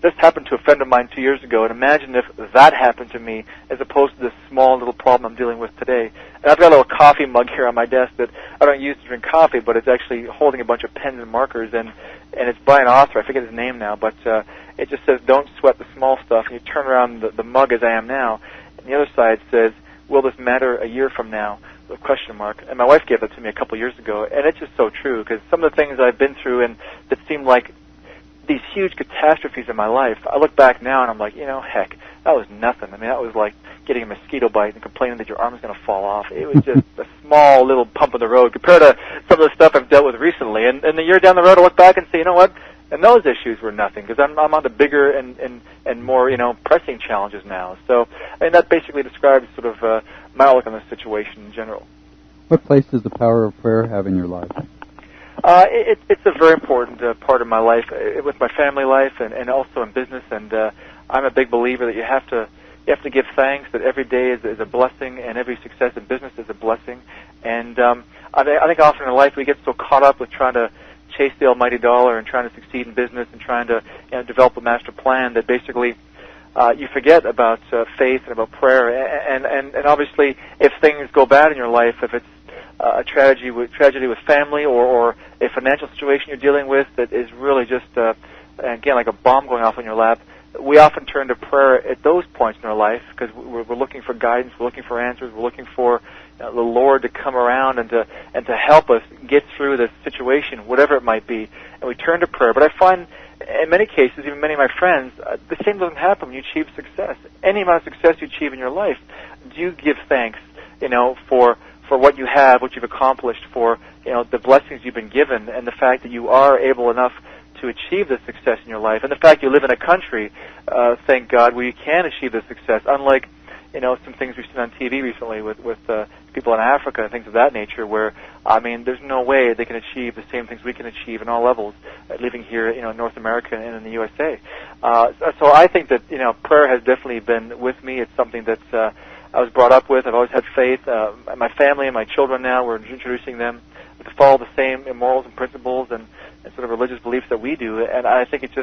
this happened to a friend of mine 2 years ago, and imagine if that happened to me as opposed to this small little problem I'm dealing with today. And I've got a little coffee mug here on my desk that I don't use to drink coffee, but it's actually holding a bunch of pens and markers, and it's by an author. I forget his name now, but it just says, don't sweat the small stuff. And you turn around the mug as I am now, and the other side says, will this matter a year from now? A question mark. And my wife gave that to me a couple years ago, and it's just so true because some of the things I've been through and that seemed like these huge catastrophes in my life, I look back now and I'm like, heck, that was nothing. That was like getting a mosquito bite and complaining that your arm is going to fall off. It was just a small little bump in the road compared to some of the stuff I've dealt with recently. And a year down the road, I look back and say, you know what? And those issues were nothing because I'm on the bigger and more pressing challenges now. So that basically describes sort of my outlook on this situation in general. What place does the power of prayer have in your life? It's a very important part of my life, with my family life and also in business. And I'm a big believer that you have to give thanks that every day is a blessing and every success in business is a blessing. And I think often in life we get so caught up with trying to chase the almighty dollar and trying to succeed in business and trying to develop a master plan that basically you forget about faith and about prayer. And obviously, if things go bad in your life, if it's a tragedy with family or a financial situation you're dealing with that is really just, again, like a bomb going off in your lap, we often turn to prayer at those points in our life because we're looking for guidance, we're looking for answers, we're looking for the Lord to come around and to help us get through this situation, whatever it might be. And we turn to prayer. But I find in many cases, even many of my friends, the same doesn't happen when you achieve success. Any amount of success you achieve in your life, do you give thanks, for what you have, what you've accomplished, for the blessings you've been given, and the fact that you are able enough to achieve this success in your life, and the fact you live in a country, thank God, where you can achieve this success, unlike some things we've seen on TV recently with people in Africa and things of that nature, where there's no way they can achieve the same things we can achieve in all levels, living here, in North America and in the USA. So I think that prayer has definitely been with me. It's something that I was brought up with. I've always had faith. My family and my children now, we're introducing them to follow the same morals and principles and sort of religious beliefs that we do. And I think it's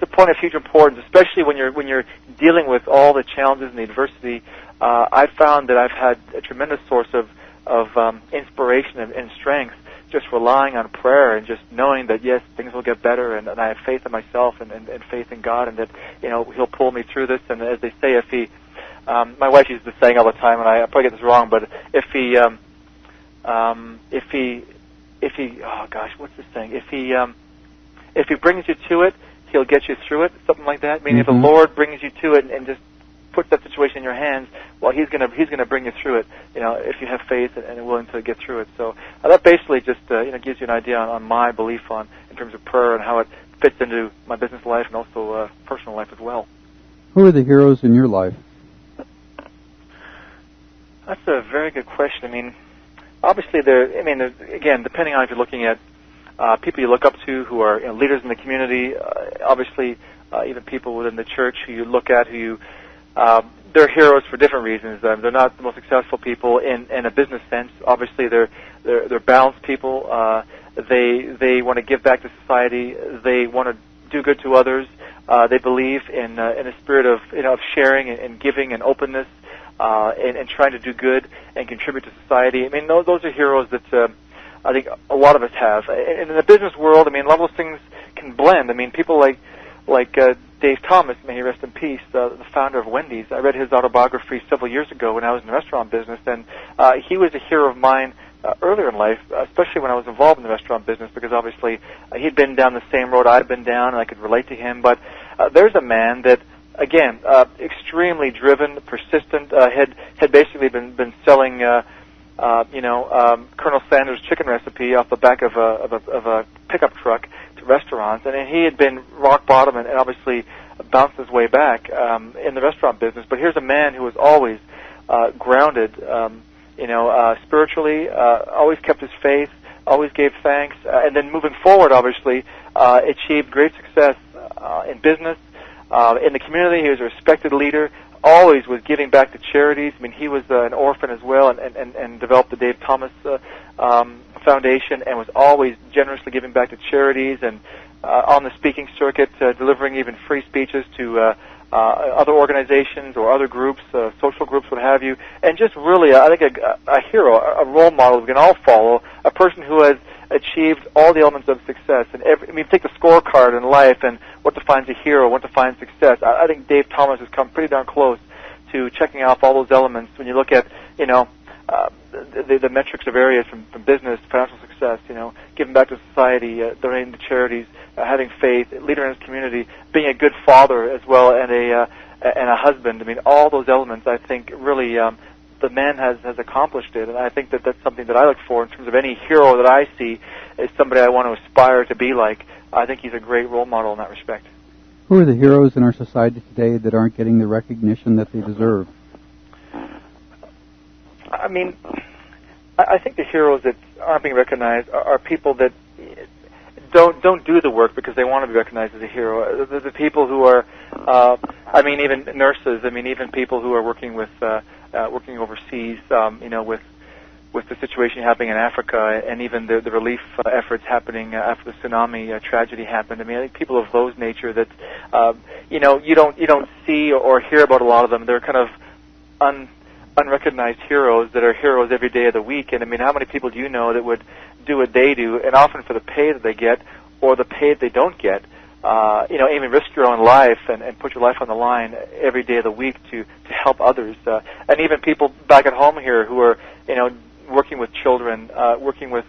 a point of huge importance, especially when you're dealing with all the challenges and the adversity. I've found that I've had a tremendous source of inspiration and strength just relying on prayer and just knowing that, yes, things will get better, and I have faith in myself and faith in God, and that He'll pull me through this. And as they say, if He my wife uses this saying all the time, and I probably get this wrong, but if he, oh gosh, what's this saying? If he brings you to it, He'll get you through it, something like that. Meaning, if the Lord brings you to it and just puts that situation in your hands, well, He's gonna bring you through it. If you have faith and are willing to get through it. So that basically just gives you an idea on my belief in terms of prayer and how it fits into my business life and also personal life as well. Who are the heroes in your life? That's a very good question. Obviously, there's, again, depending on if you're looking at people you look up to who are leaders in the community, obviously even people within the church who you look at, they're heroes for different reasons. They're not the most successful people in a business sense. Obviously, they're balanced people. They want to give back to society. They want to do good to others. They believe in a spirit of of sharing and giving and openness, and trying to do good and contribute to society. I mean, those are heroes that I think a lot of us have. And in the business world, I mean, a lot of those things can blend. I mean, people like Dave Thomas, may he rest in peace, the founder of Wendy's. I read his autobiography several years ago when I was in the restaurant business, and he was a hero of mine earlier in life, especially when I was involved in the restaurant business, because obviously he'd been down the same road I'd been down, and I could relate to him. But there's a man that, again, extremely driven, persistent, had basically been selling, Colonel Sanders' chicken recipe off the back of a pickup truck to restaurants, and he had been rock bottom and obviously bounced his way back in the restaurant business. But here's a man who was always grounded, spiritually, always kept his faith, always gave thanks, and then moving forward, obviously, achieved great success in business, in the community. He was a respected leader, always was giving back to charities. I mean, he was an orphan as well, and developed the Dave Thomas Foundation, and was always generously giving back to charities, and on the speaking circuit, delivering even free speeches to other organizations or other groups, social groups, what have you. And just really, I think a hero, a role model we can all follow, a person who has achieved all the elements of success. And take the scorecard in life and what defines a hero, what defines success. I think Dave Thomas has come pretty darn close to checking off all those elements when you look at, the metrics of areas from business, financial success, giving back to society, donating to charities, having faith, leader in his community, being a good father as well, and a husband. I mean, all those elements, I think, really the man has accomplished it, and I think that that's something that I look for in terms of any hero that I see as somebody I want to aspire to be like. I think he's a great role model in that respect. Who are the heroes in our society today that aren't getting the recognition that they deserve? I mean, I think the heroes that aren't being recognized are people that don't do the work because they want to be recognized as a hero. The people who are, even nurses. I mean, even people who are working with working overseas. With the situation happening in Africa, and even the relief efforts happening after the tsunami tragedy happened. I mean, I think people of those nature that you don't see or hear about a lot of them. They're kind of unrecognized heroes that are heroes every day of the week. And I mean, how many people do you know that would do what they do, and often for the pay that they get or the pay that they don't get? Even risk your own life and put your life on the line every day of the week to help others. And even people back at home here who are, working with children, working with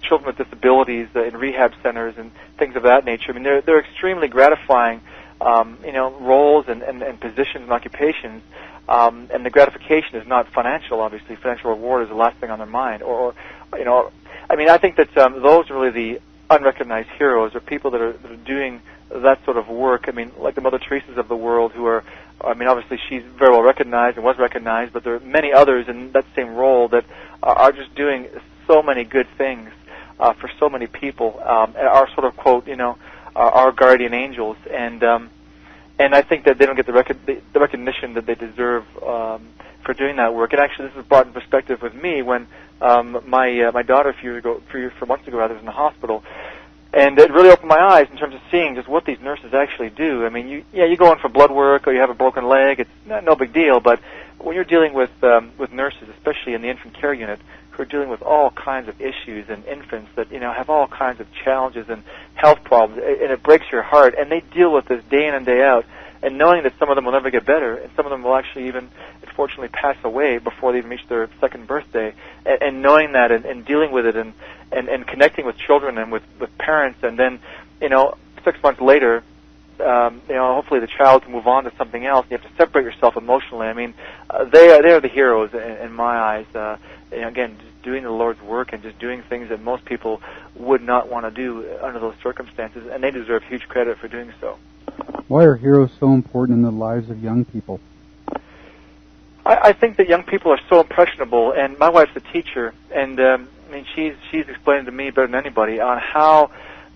children with disabilities in rehab centers and things of that nature. I mean, they're extremely gratifying, roles and positions and occupations. And the gratification is not financial, obviously. Financial reward is the last thing on their mind. I think that those are really the unrecognized heroes, or people that are doing that sort of work. I mean, like the Mother Teresa's of the world, who are, obviously she's very well recognized and was recognized, but there are many others in that same role that are just doing so many good things for so many people, and are sort of, quote, our guardian angels. And I think that they don't get the recognition that they deserve for doing that work. And actually, this was brought in perspective with me when my daughter a few months ago, was in the hospital, and it really opened my eyes in terms of seeing just what these nurses actually do. I mean, you go in for blood work, or you have a broken leg. It's no big deal, but when you're dealing with nurses, especially in the infant care unit, who are dealing with all kinds of issues and infants that have all kinds of challenges and health problems, and it breaks your heart. And they deal with this day in and day out, and knowing that some of them will never get better, and some of them will actually even, unfortunately, pass away before they even reach their second birthday. And knowing that, and dealing with it, and connecting with children and with parents, and then 6 months later, hopefully the child can move on to something else. You have to separate yourself emotionally. I mean, they are the heroes in my eyes. Again, just doing the Lord's work and just doing things that most people would not want to do under those circumstances, and they deserve huge credit for doing so. Why are heroes so important in the lives of young people? I think that young people are so impressionable, and my wife's a teacher, and she's explained to me better than anybody on how.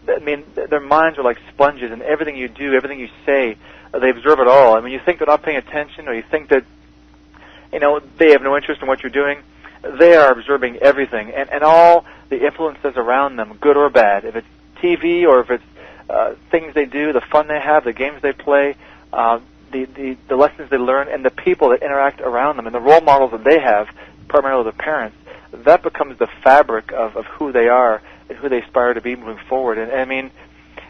Their minds are like sponges, and everything you do, everything you say, they absorb it all. I mean, you think they're not paying attention, or you think that, they have no interest in what you're doing. they are absorbing everything and all the influences around them, good or bad. If it's TV or if it's things they do, the fun they have, the games they play, the lessons they learn, and the people that interact around them, and the role models that they have, primarily the parents, that becomes the fabric of who they are and who they aspire to be moving forward. And I mean,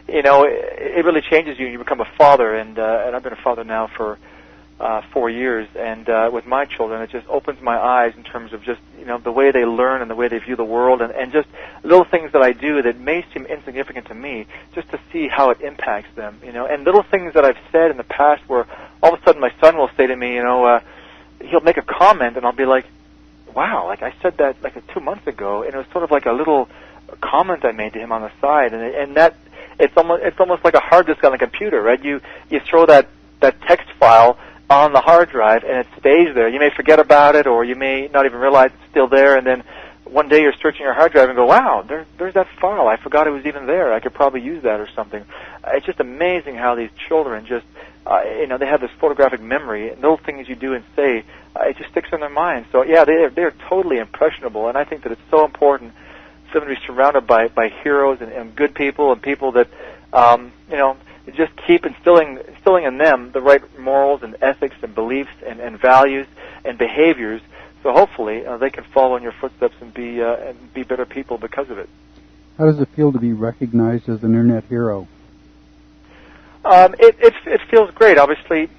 you know, it really changes you. You become a father, and I've been a father now for 4 years, and with my children, it just opens my eyes in terms of just, you know, the way they learn and the way they view the world, and just little things that I do that may seem insignificant to me, just to see how it impacts them, you know, and little things that I've said in the past where all of a sudden my son will say to me, you know, he'll make a comment, and I'll be like, wow, like I said that like 2 months ago, and it was sort of like a little comment I made to him on the side, and that it's almost like a hard disk on a computer, right? You throw that text file on the hard drive, and it stays there. You may forget about it, or you may not even realize it's still there, and then one day you're searching your hard drive and go, wow, there's that file. I forgot it was even there. I could probably use that or something. It's just amazing how these children just, you know, they have this photographic memory, and little things you do and say, it just sticks in their mind. So, yeah, they're totally impressionable, and I think that it's so important for them to be surrounded by heroes and good people and people that, you know, just keep instilling in them the right morals and ethics and beliefs and values and behaviors. So hopefully they can follow in your footsteps and be better people because of it. How does it feel to be recognized as an internet hero? It feels great. Obviously,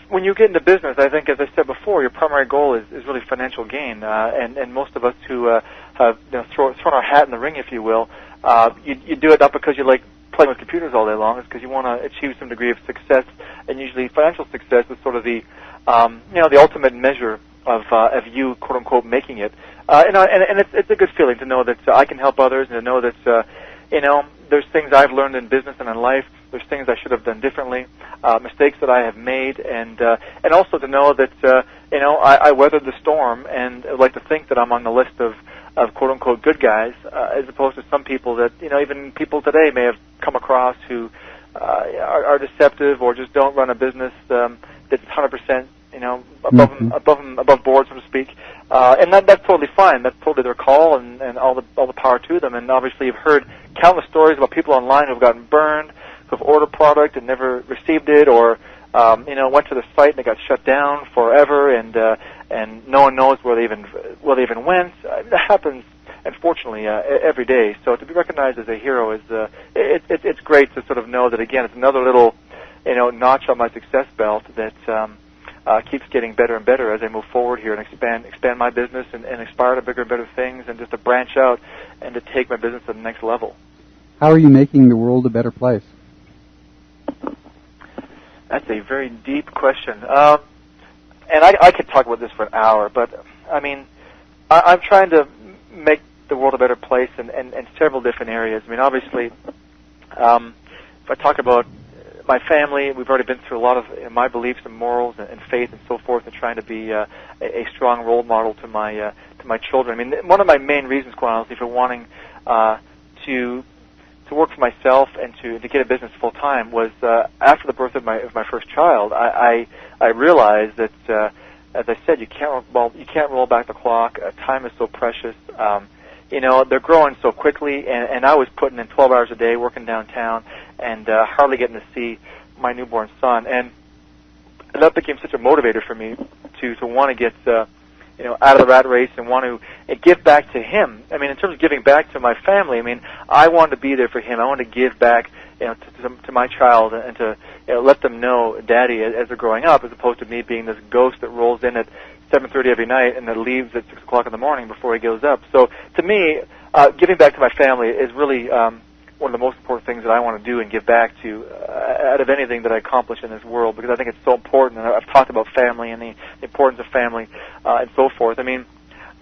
when you get into business, I think, as I said before, your primary goal is really financial gain. And most of us who have, you know, thrown our hat in the ring, if you will, you do it not because you like playing with computers all day long. It's because you want to achieve some degree of success, and usually financial success is sort of the, you know, the ultimate measure of you, quote unquote, making it. And it's a good feeling to know that I can help others, and to know that, you know, there's things I've learned in business and in life. There's things I should have done differently, mistakes that I have made, and also to know that, you know, I weathered the storm, and I'd like to think that I'm on the list of quote-unquote good guys, as opposed to some people that, you know, even people today may have come across who are deceptive or just don't run a business that's 100%, you know, above board, so to speak. And that's totally fine. That's totally their call, and all the power to them. And obviously, you've heard countless stories about people online who've gotten burned, who've ordered product and never received it, or you know, went to the site and it got shut down forever, and no one knows where they even went. That happens, unfortunately, every day. So to be recognized as a hero is it's great to sort of know that, again, it's another little, you know, notch on my success belt that keeps getting better and better as I move forward here and expand my business and aspire to bigger and better things, and just to branch out and to take my business to the next level. How are you making the world a better place? That's a very deep question. And I could talk about this for an hour, but, I mean, I'm trying to make the world a better place in several different areas. I mean, obviously, if I talk about my family, we've already been through a lot of my beliefs and morals and faith and so forth, and trying to be a strong role model to my children. I mean, one of my main reasons, quite honestly, for wanting to work for myself and to get a business full time was after the birth of my first child. I realized that, as I said, you can't roll back the clock. Time is so precious. You know, they're growing so quickly, and I was putting in 12 hours a day working downtown and hardly getting to see my newborn son. And that became such a motivator for me to want to get you know, out of the rat race and want to give back to him. I mean, in terms of giving back to my family, I mean, I wanted to be there for him. I wanted to give back, you know, to my child, and to, you know, let them know Daddy as they're growing up, as opposed to me being this ghost that rolls in at 7:30 every night and that leaves at 6 o'clock in the morning before he goes up. So to me, giving back to my family is really one of the most important things that I want to do and give back to out of anything that I accomplish in this world, because I think it's so important. And I've talked about family and the importance of family and so forth. I mean,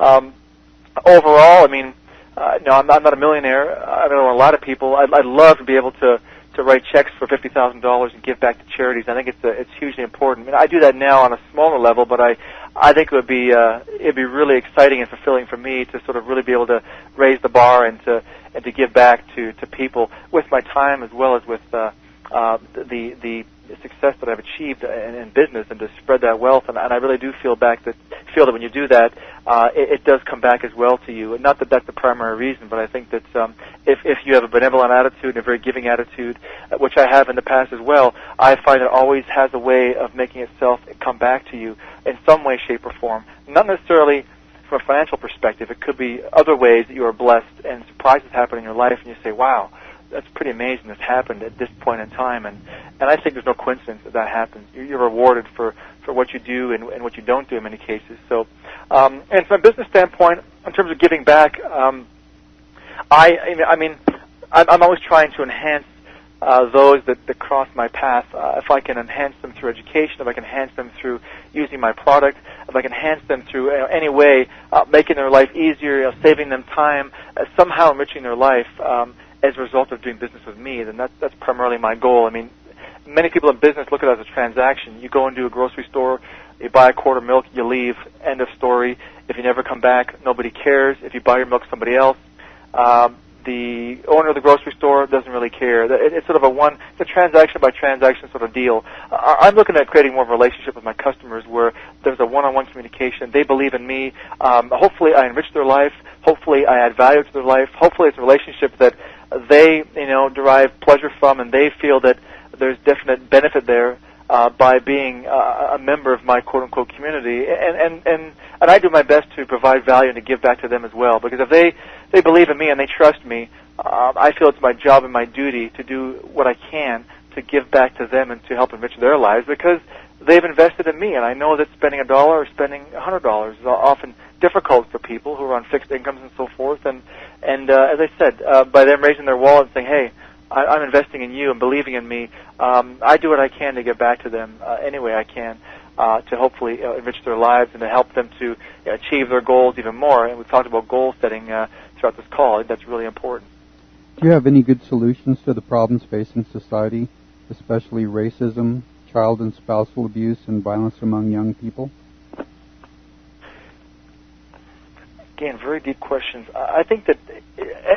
overall, I mean, no, I'm not a millionaire. I know a lot of people. I'd love to be able to write checks for $50,000 and give back to charities. I think it's hugely important. I mean, I do that now on a smaller level, but I think it would be it'd be really exciting and fulfilling for me to sort of really be able to raise the bar and to give back to people with my time, as well as with the success that I've achieved in business and to spread that wealth. And I really do feel that when you do that, it does come back as well to you. Not that that's the primary reason, but I think that if you have a benevolent attitude and a very giving attitude, which I have in the past as well, I find it always has a way of making itself come back to you in some way, shape, or form. Not necessarily from a financial perspective. It could be other ways that you are blessed and surprises happen in your life, and you say, wow, that's pretty amazing this happened at this point in time. And I think there's no coincidence that happens. You're rewarded for what you do and what you don't do in many cases. So, and from a business standpoint, in terms of giving back, I'm always trying to enhance those that cross my path. If I can enhance them through education, if I can enhance them through using my product, if I can enhance them through any way, making their life easier, saving them time, somehow enriching their life as a result of doing business with me, then that's primarily my goal. I mean, many people in business look at it as a transaction. You go into a grocery store, you buy a quart of milk, you leave, end of story. If you never come back, nobody cares. If you buy your milk somebody else, the owner of the grocery store doesn't really care. It's sort of it's a transaction by transaction sort of deal. I'm looking at creating more of a relationship with my customers where there's a one-on-one communication. They believe in me. Hopefully I enrich their life. Hopefully I add value to their life. Hopefully it's a relationship that they, derive pleasure from, and they feel that there's definite benefit there by being a member of my quote-unquote community. And I do my best to provide value and to give back to them as well. Because if they believe in me and they trust me, I feel it's my job and my duty to do what I can to give back to them and to help enrich their lives, because they've invested in me. And I know that spending $1 or spending $100 is often difficult for people who are on fixed incomes and so forth. And as I said, by them raising their wallet and saying, hey, I'm investing in you and believing in me, I do what I can to get back to them any way I can to hopefully enrich their lives and to help them to achieve their goals even more. And we've talked about goal setting throughout this call. I think that's really important. Do you have any good solutions to the problems facing society, especially racism, child and spousal abuse, and violence among young people? Again, very deep questions. I think that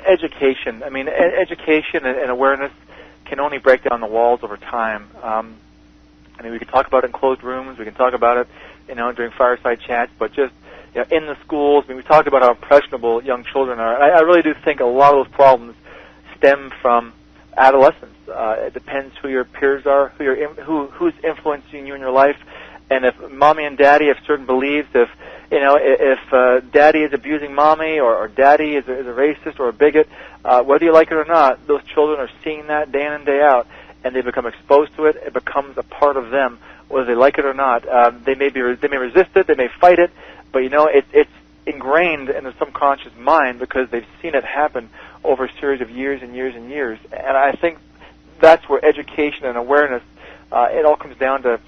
education, education and awareness can only break down the walls over time. We can talk about it in closed rooms. We can talk about it, during fireside chats. But just in the schools, we talk about how impressionable young children are. I really do think a lot of those problems stem from adolescence. It depends who your peers are, who's influencing you in your life, and if mommy and daddy have certain beliefs, if daddy is abusing mommy or daddy is a racist or a bigot, whether you like it or not, those children are seeing that day in and day out, and they become exposed to it. It becomes a part of them, whether they like it or not. They may resist it, they may fight it, but it's ingrained in the subconscious mind because they've seen it happen over a series of years and years and years. And I think that's where education and awareness, it all comes down to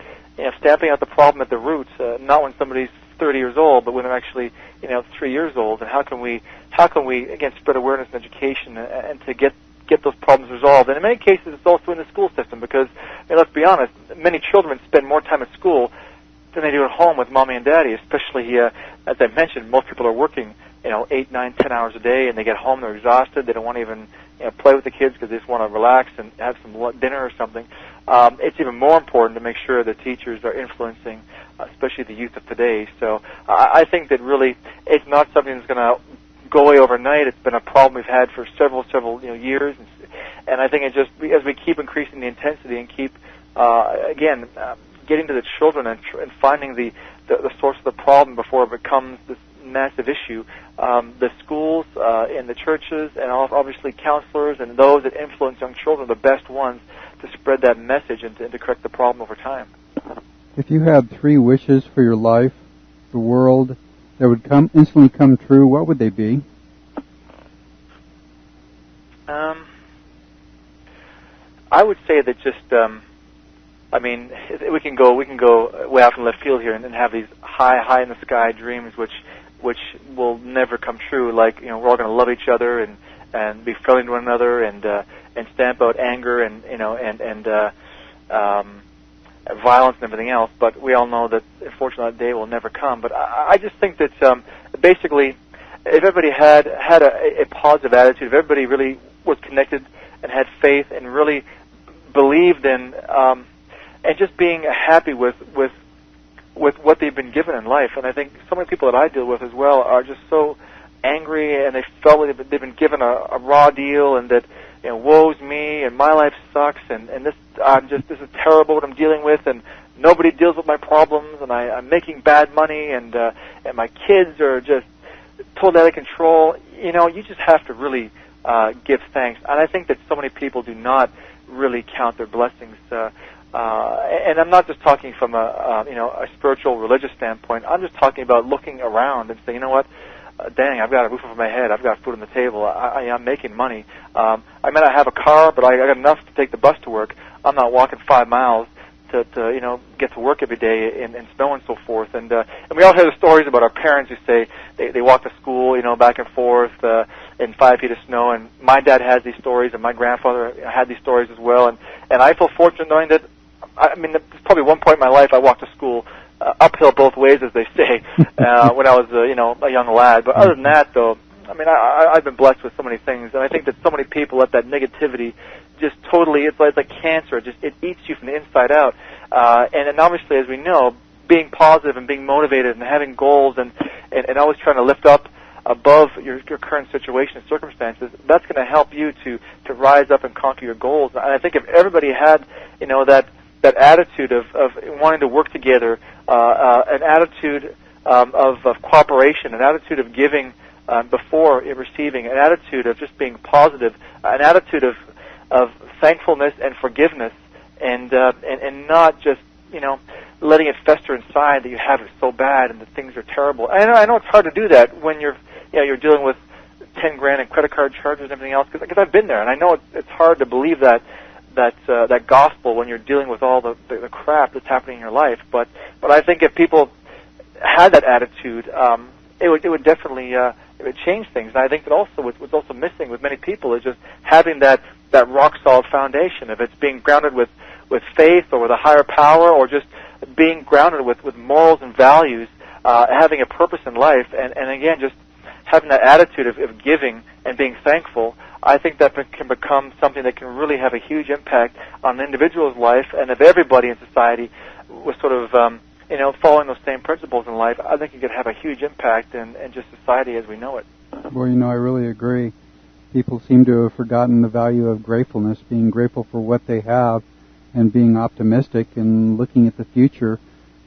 stamping out the problem at the roots, not when somebody's 30 years old, but when they're actually 3 years old. And how can we again spread awareness and education and to get those problems resolved? And in many cases, it's also in the school system because let's be honest, many children spend more time at school than they do at home with mommy and daddy. Especially as I mentioned, most people are working 8, 9, 10 hours a day, and they get home, they're exhausted. They don't want to even play with the kids because they just want to relax and have some dinner or something. It's even more important to make sure that teachers are influencing, especially the youth of today. So I think that really it's not something that's going to go away overnight. It's been a problem we've had for several years, and I think it just as we keep increasing the intensity and keep getting to the children and finding the source of the problem before it becomes this massive issue. The schools and the churches and obviously counselors and those that influence young children are the best ones to spread that message and to correct the problem over time. If you had 3 wishes for your life, the world, that would instantly come true, what would they be? I would say that just we can go way out in left field here and have these high in the sky dreams which will never come true. Like we're all going to love each other and be friendly to one another and stamp out anger and violence and everything else. But we all know that unfortunately that day will never come. But I just think that basically, if everybody had a positive attitude, if everybody really was connected and had faith and really believed in just being happy with what they've been given in life. And I think so many people that I deal with as well are just so angry, and they felt like they've been given a raw deal, and that, woe's me, and my life sucks, and this is terrible what I'm dealing with, and nobody deals with my problems, and I'm making bad money, and my kids are just totally out of control. You just have to really give thanks. And I think that so many people do not really count their blessings. And I'm not just talking from a spiritual, religious standpoint. I'm just talking about looking around and saying, you know what? Dang, I've got a roof over my head. I've got food on the table. I'm making money. I may not have a car, but I got enough to take the bus to work. I'm not walking 5 miles to get to work every day in snow and so forth. And we all hear the stories about our parents who say they walk to school, back and forth in 5 feet of snow. And my dad has these stories, and my grandfather had these stories as well. And I feel fortunate knowing that, there's probably one point in my life I walked to school uphill both ways, as they say, when I was a young lad. But other than that, though, I've been blessed with so many things, and I think that so many people let that negativity just totally, it's like cancer. It eats you from the inside out. And obviously, as we know, being positive and being motivated and having goals and always trying to lift up above your current situation and circumstances, that's going to help you to rise up and conquer your goals. And I think if everybody had, that attitude of wanting to work together, an attitude of cooperation, an attitude of giving before receiving, an attitude of just being positive, an attitude of thankfulness and forgiveness, and not just letting it fester inside that you have it so bad and that things are terrible. I know it's hard to do that when you're dealing with $10,000 in credit card charges and everything else, because I've been there, and I know it's hard to believe that gospel when you're dealing with all the crap that's happening in your life. But I think if people had that attitude, it would definitely it would change things. And I think that also what's also missing with many people is just having that rock solid foundation. If it's being grounded with faith or with a higher power, or just being grounded with morals and values, having a purpose in life, and again just having that attitude of giving and being thankful, I think that can become something that can really have a huge impact on the individual's life, and if everybody in society was sort of, following those same principles in life, I think it could have a huge impact in just society as we know it. Well, I really agree. People seem to have forgotten the value of gratefulness, being grateful for what they have, and being optimistic and looking at the future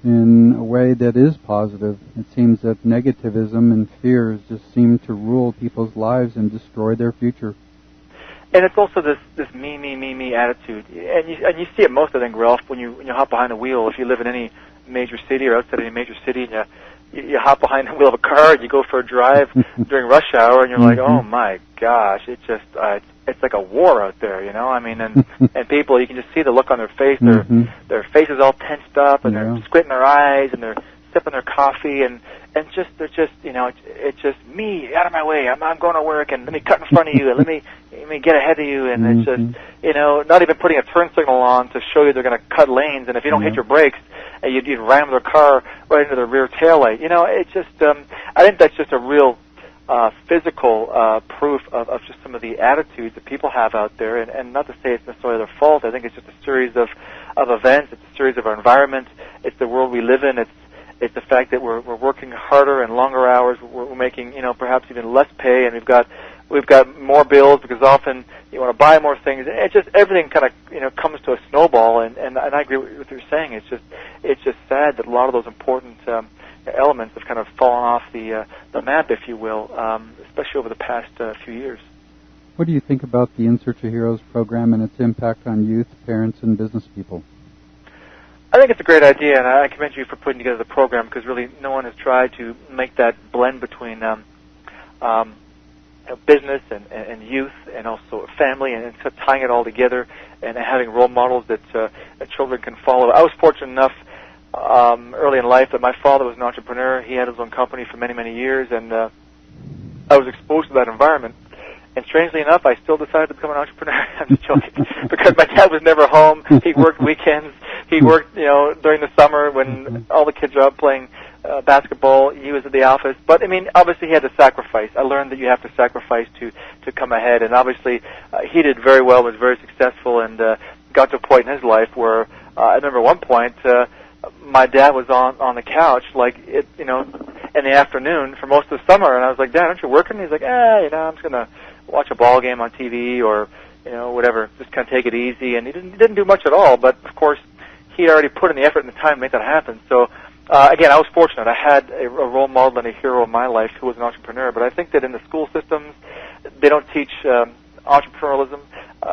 in a way that is positive. It seems that negativism and fears just seem to rule people's lives and destroy their future. And it's also this me attitude, and you see it most, I think, Ralph, when you hop behind the wheel. If you live in any major city or outside any major city, and you hop behind the wheel of a car and you go for a drive during rush hour, and you're like, oh my gosh, it's like a war out there, and people, you can just see the look on their face. Their face is all tensed up, and they're squinting their eyes, and they're sipping their coffee, and they're just it's just me, out of my way. I'm going to work, and let me cut in front of you, and let me get ahead of you, and it's just not even putting a turn signal on to show you they're going to cut lanes, and if you don't hit your brakes, you'd ram their car right into the rear taillight. It's just I think that's just a real physical proof of just some of the attitudes that people have out there, and not to say it's necessarily their fault. I think it's just a series of events. It's a series of our environment. It's the world we live in. It's the fact that we're working harder and longer hours. We're making perhaps even less pay, and we've got more bills because often you want to buy more things. It's just everything kind of comes to a snowball, and I agree with what you're saying. It's just sad that a lot of those important elements have kind of fallen off the map, if you will, especially over the past few years. What do you think about the In Search of Heroes program and its impact on youth, parents, and business people? I think it's a great idea, and I commend you for putting together the program, because really no one has tried to make that blend between business and youth, and also family, and so tying it all together and having role models that children can follow. I was fortunate enough early in life that my father was an entrepreneur. He had his own company for many, many years, and I was exposed to that environment. And strangely enough, I still decided to become an entrepreneur. I'm just joking. Because my dad was never home. He worked weekends. He worked, during the summer when all the kids are out playing basketball. He was at the office. But, obviously he had to sacrifice. I learned that you have to sacrifice to come ahead. And obviously he did very well, was very successful, and got to a point in his life where I remember one point, my dad was on the couch, in the afternoon for most of the summer, and I was like, Dad, aren't you working? And he's like, I'm just gonna watch a ball game on TV or whatever, just kind of take it easy. And he didn't do much at all, but of course he already put in the effort and the time to make that happen. So again, I was fortunate. I had a role model and a hero in my life who was an entrepreneur. But I think that in the school systems, they don't teach entrepreneurialism.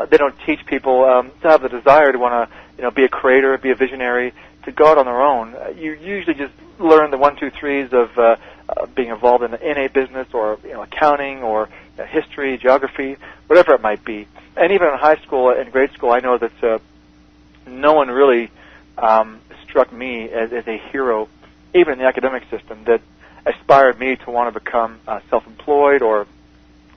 They don't teach people to have the desire to want to be a creator, be a visionary, to go out on their own. You usually just learn the 1, 2, 3s of being involved in a business or accounting or history, geography, whatever it might be. And even in high school and grade school, I know that no one really struck me as a hero, even in the academic system, that aspired me to want to become self-employed or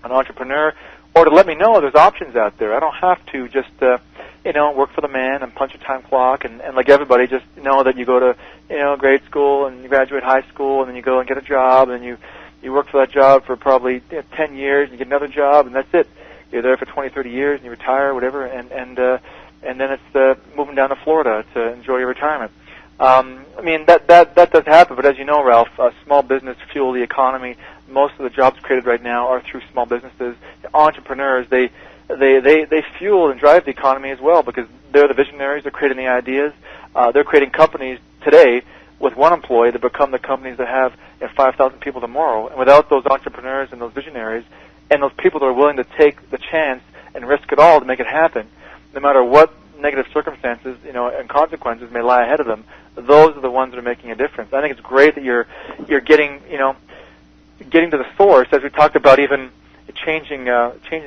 an entrepreneur, or to let me know there's options out there. I don't have to just work for the man and punch a time clock and like everybody, just know that you go to grade school and you graduate high school and then you go and get a job and you work for that job for probably 10 years and you get another job and that's it. You're there for 20, 30 years and you retire, whatever, and then it's moving down to Florida to enjoy your retirement. That does happen, but as you know, Ralph, small business fuel the economy. Most of the jobs created right now are through small businesses. Entrepreneurs, they fuel and drive the economy as well because they're the visionaries. They're creating the ideas. They're creating companies today with one employee that become the companies that have 5,000 people tomorrow. And without those entrepreneurs and those visionaries and those people that are willing to take the chance and risk it all to make it happen, no matter what negative circumstances, and consequences may lie ahead of them, those are the ones that are making a difference. I think it's great that you're getting to the source, as we talked about, even changing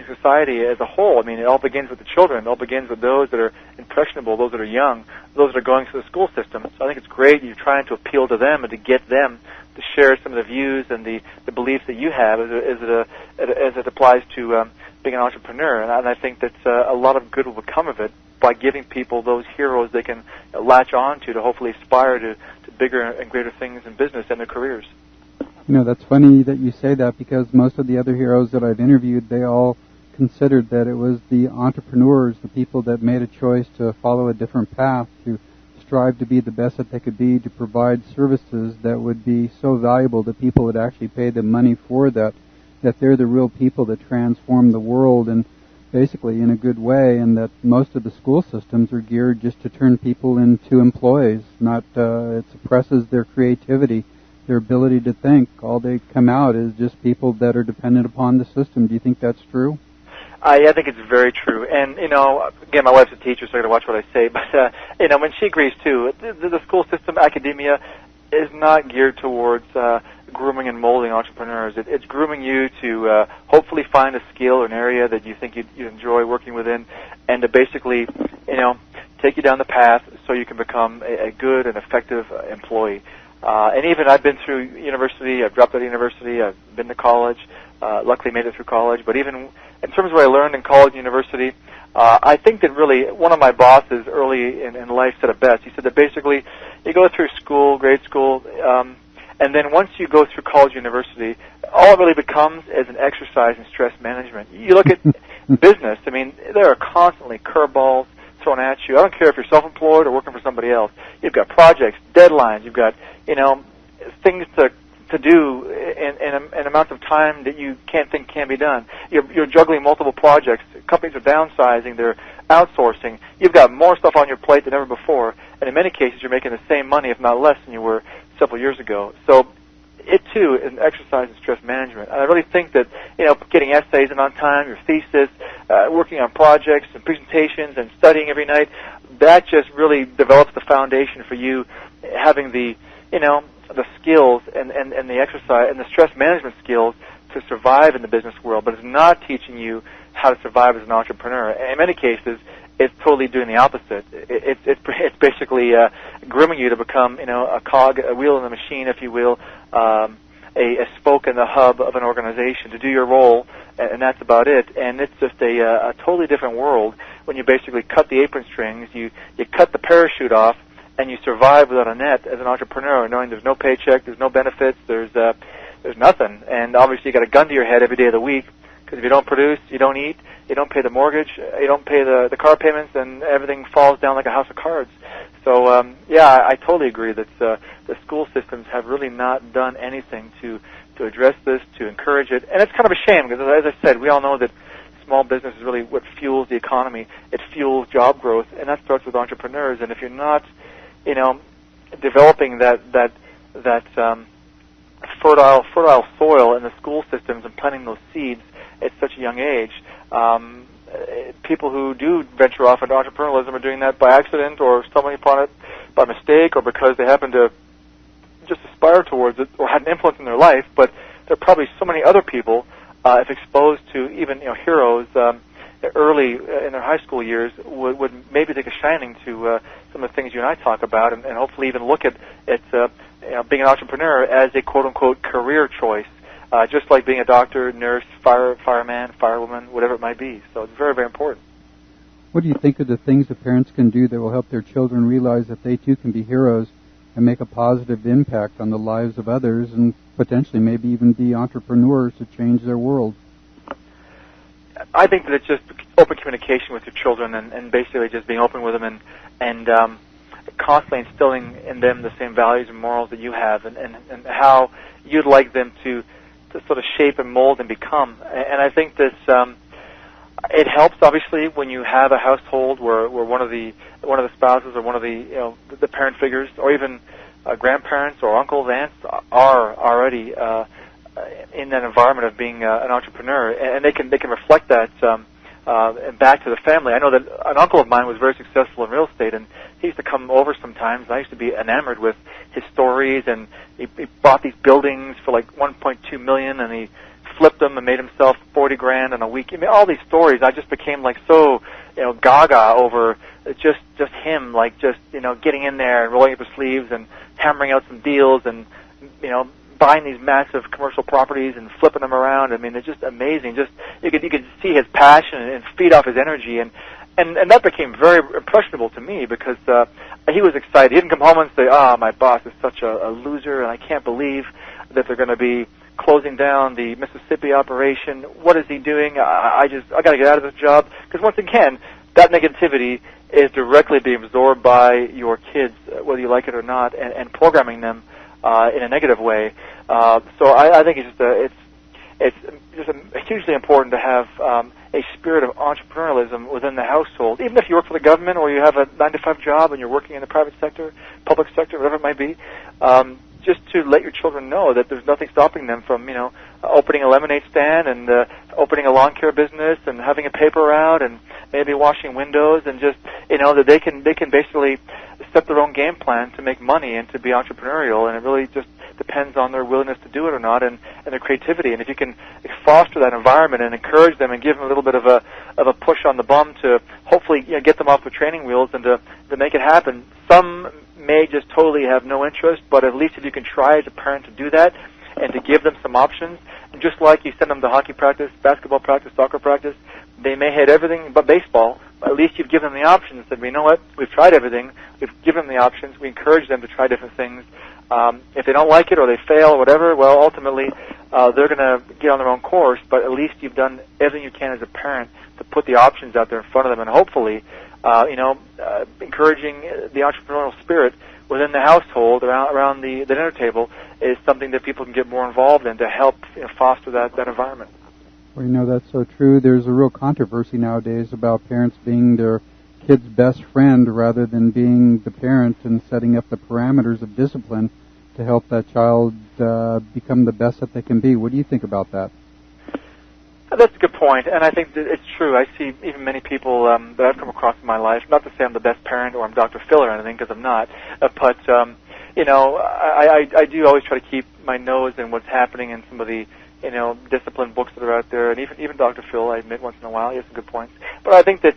society as a whole. I mean, it all begins with the children. It all begins with those that are impressionable, those that are young, those that are going through the school system. So I think it's great you're trying to appeal to them and to get them to share some of the views and the beliefs that you have as it applies to being an entrepreneur. And I think that a lot of good will come of it by giving people those heroes they can latch on to hopefully aspire to bigger and greater things in business and their careers. That's funny that you say that because most of the other heroes that I've interviewed, they all considered that it was the entrepreneurs, the people that made a choice to follow a different path, to strive to be the best that they could be, to provide services that would be so valuable that people would actually pay them money for that they're the real people that transform the world and basically in a good way, and that most of the school systems are geared just to turn people into employees, not it suppresses their creativity, their ability to think. All they come out is just people that are dependent upon the system. Do you think that's true? I think it's very true. And, again, my wife's a teacher, so I got to watch what I say. But, when she agrees, too, the school system, academia, is not geared towards grooming and molding entrepreneurs. It's grooming you to hopefully find a skill or an area that you think you'd enjoy working within and to basically, take you down the path so you can become a good and effective employee. And even I've been through university, I've dropped out of university, I've been to college, luckily made it through college, but even in terms of what I learned in college and university, I think that really one of my bosses early in life said it best. He said that basically you go through school, grade school, and then once you go through college and university, all it really becomes is an exercise in stress management. You look at business, there are constantly curveballs thrown at you. I don't care if you're self-employed or working for somebody else. You've got projects, deadlines, you've got, things to do in amounts of time that you can't think can be done. You're juggling multiple projects. Companies are downsizing. They're outsourcing. You've got more stuff on your plate than ever before. And in many cases, you're making the same money, if not less, than you were several years ago. So it, too, is an exercise in stress management. And I really think that, getting essays in on time, your thesis, working on projects and presentations and studying every night, that just really develops the foundation for you having the skills and the exercise and the stress management skills to survive in the business world, but it's not teaching you how to survive as an entrepreneur. In many cases, it's totally doing the opposite. It's basically grooming you to become, a cog, a wheel in the machine, if you will, a spoke in the hub of an organization to do your role, and that's about it. And it's just a totally different world when you basically cut the apron strings, you cut the parachute off, and you survive without a net as an entrepreneur, knowing there's no paycheck, there's no benefits, there's nothing. And obviously you got a gun to your head every day of the week. Because if you don't produce, you don't eat, you don't pay the mortgage, you don't pay the car payments, and everything falls down like a house of cards. So, I totally agree that the school systems have really not done anything to address this, to encourage it. And it's kind of a shame, because as I said, we all know that small business is really what fuels the economy. It fuels job growth, and that starts with entrepreneurs. And if you're not, developing that fertile soil in the school systems and planting those seeds at such a young age, people who do venture off into entrepreneurialism are doing that by accident or stumbling upon it by mistake or because they happen to just aspire towards it or had an influence in their life. But there are probably so many other people, if exposed to even heroes early in their high school years, would maybe take a shining to some of the things you and I talk about, and hopefully even look at being an entrepreneur as a quote-unquote career choice, just like being a doctor, nurse, fireman, firewoman, whatever it might be. So it's very, very important. What do you think of the things that parents can do that will help their children realize that they too can be heroes and make a positive impact on the lives of others and potentially maybe even be entrepreneurs to change their world? I think that it's just open communication with your children and basically just being open with them and constantly instilling in them the same values and morals that you have and how you'd like them to sort of shape and mold and become. And I think this it helps obviously when you have a household where one of the spouses or one of the parent figures or even grandparents or uncles, aunts are already in that environment of being an entrepreneur, and they can reflect that back to the family. I know that an uncle of mine was very successful in real estate, and he used to come over sometimes, and I used to be enamored with his stories, and he bought these buildings for like $1.2 million, and he flipped them and made himself $40,000 in a week. I mean, all these stories, I just became like so, gaga over just him, like just, getting in there and rolling up his sleeves and hammering out some deals and, buying these massive commercial properties and flipping them around. I mean, it's just amazing. Just you could see his passion and feed off his energy, and that became very impressionable to me because he was excited. He didn't come home and say, my boss is such a loser, and I can't believe that they're going to be closing down the Mississippi operation. What is he doing? I got to get out of this job. Because once again, that negativity is directly being absorbed by your kids, whether you like it or not, and programming them in a negative way. So I think it's just hugely important to have a spirit of entrepreneurialism within the household, even if you work for the government or you have a 9-to-5 job and you're working in the private sector, public sector, whatever it might be. Just to let your children know that there's nothing stopping them from, opening a lemonade stand and opening a lawn care business and having a paper route and maybe washing windows, and just, that they can basically set their own game plan to make money and to be entrepreneurial, and it really just depends on their willingness to do it or not and their creativity. And if you can foster that environment and encourage them and give them a little bit of a push on the bum to hopefully get them off the training wheels and to make it happen. Some may just totally have no interest, but at least if you can try as a parent to do that and to give them some options, and just like you send them to hockey practice, basketball practice, soccer practice, they may hate everything but baseball, but at least you've given them the options and said, you know what, we've tried everything, we've given them the options, we encourage them to try different things. If they don't like it or they fail or whatever, well, ultimately they're going to get on their own course, but at least you've done everything you can as a parent to put the options out there in front of them, and hopefully encouraging the entrepreneurial spirit within the household around the dinner table is something that people can get more involved in to help foster that environment. Well, that's so true. There's a real controversy nowadays about parents being their kid's best friend rather than being the parent and setting up the parameters of discipline to help that child become the best that they can be. What do you think about that? That's a good point, and I think that it's true. I see even many people that I've come across in my life, not to say I'm the best parent or I'm Dr. Phil or anything, because I'm not, but, I do always try to keep my nose in what's happening in some of the, discipline books that are out there, and even Dr. Phil, I admit, once in a while, he has some good points. But I think that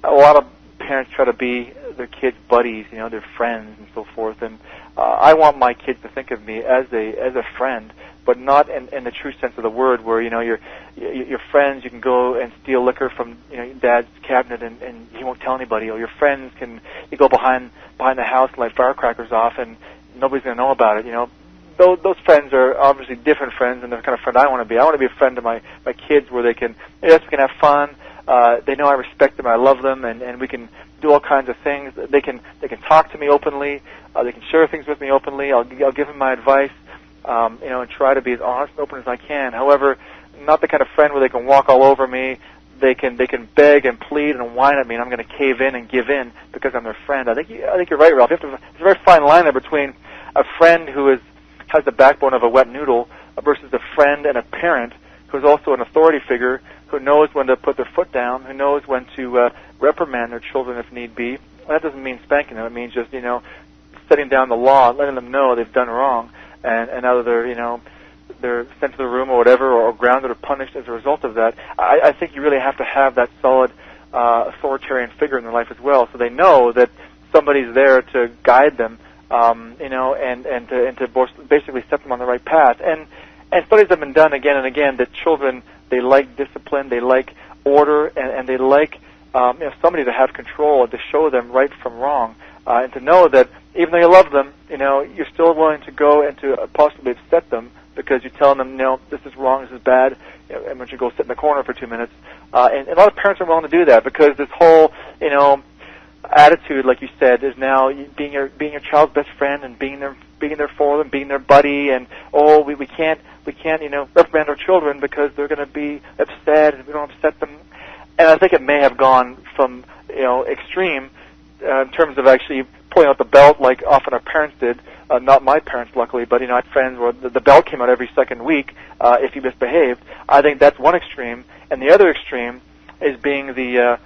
a lot of parents try to be their kids' buddies, their friends and so forth, and I want my kids to think of me as a friend, but not in the true sense of the word, where your friends, you can go and steal liquor from dad's cabinet and he won't tell anybody, or your friends you go behind the house and light firecrackers off and nobody's going to know about it. those friends are obviously different friends than the kind of friend I want to be. I want to be a friend to my kids where they can, yes, we can have fun. They know I respect them, I love them, and we can do all kinds of things. They can talk to me openly. They can share things with me openly. I'll give them my advice, and try to be as honest and open as I can. However, not the kind of friend where they can walk all over me. They can beg and plead and whine at me, and I'm going to cave in and give in because I'm their friend. I think you're right, Ralph. It's a very fine line there between a friend who has the backbone of a wet noodle versus a friend and a parent who's also an authority figure who knows when to put their foot down, who knows when to reprimand their children if need be. And that doesn't mean spanking them. It means just setting down the law, letting them know they've done wrong, and either they're sent to the room or whatever, or grounded or punished as a result of that. I think you really have to have that solid authoritarian figure in their life as well, so they know that somebody's there to guide them, and to basically set them on the right path. And studies have been done again and again that children, they like discipline, they like order, and they like somebody to have control and to show them right from wrong, and to know that even though you love them, you're still willing to go and to possibly upset them because you're telling them, this is wrong, this is bad, and when you go sit in the corner for 2 minutes. And a lot of parents are willing to do that because this whole, attitude, like you said, is now being your child's best friend and being there for them, being their buddy, and we can't reprimand our children because they're going to be upset and we don't upset them. And I think it may have gone from extreme in terms of actually pulling out the belt like often our parents did. Not my parents, luckily, but I had friends where the belt came out every second week if you misbehaved. I think that's one extreme, and the other extreme is being the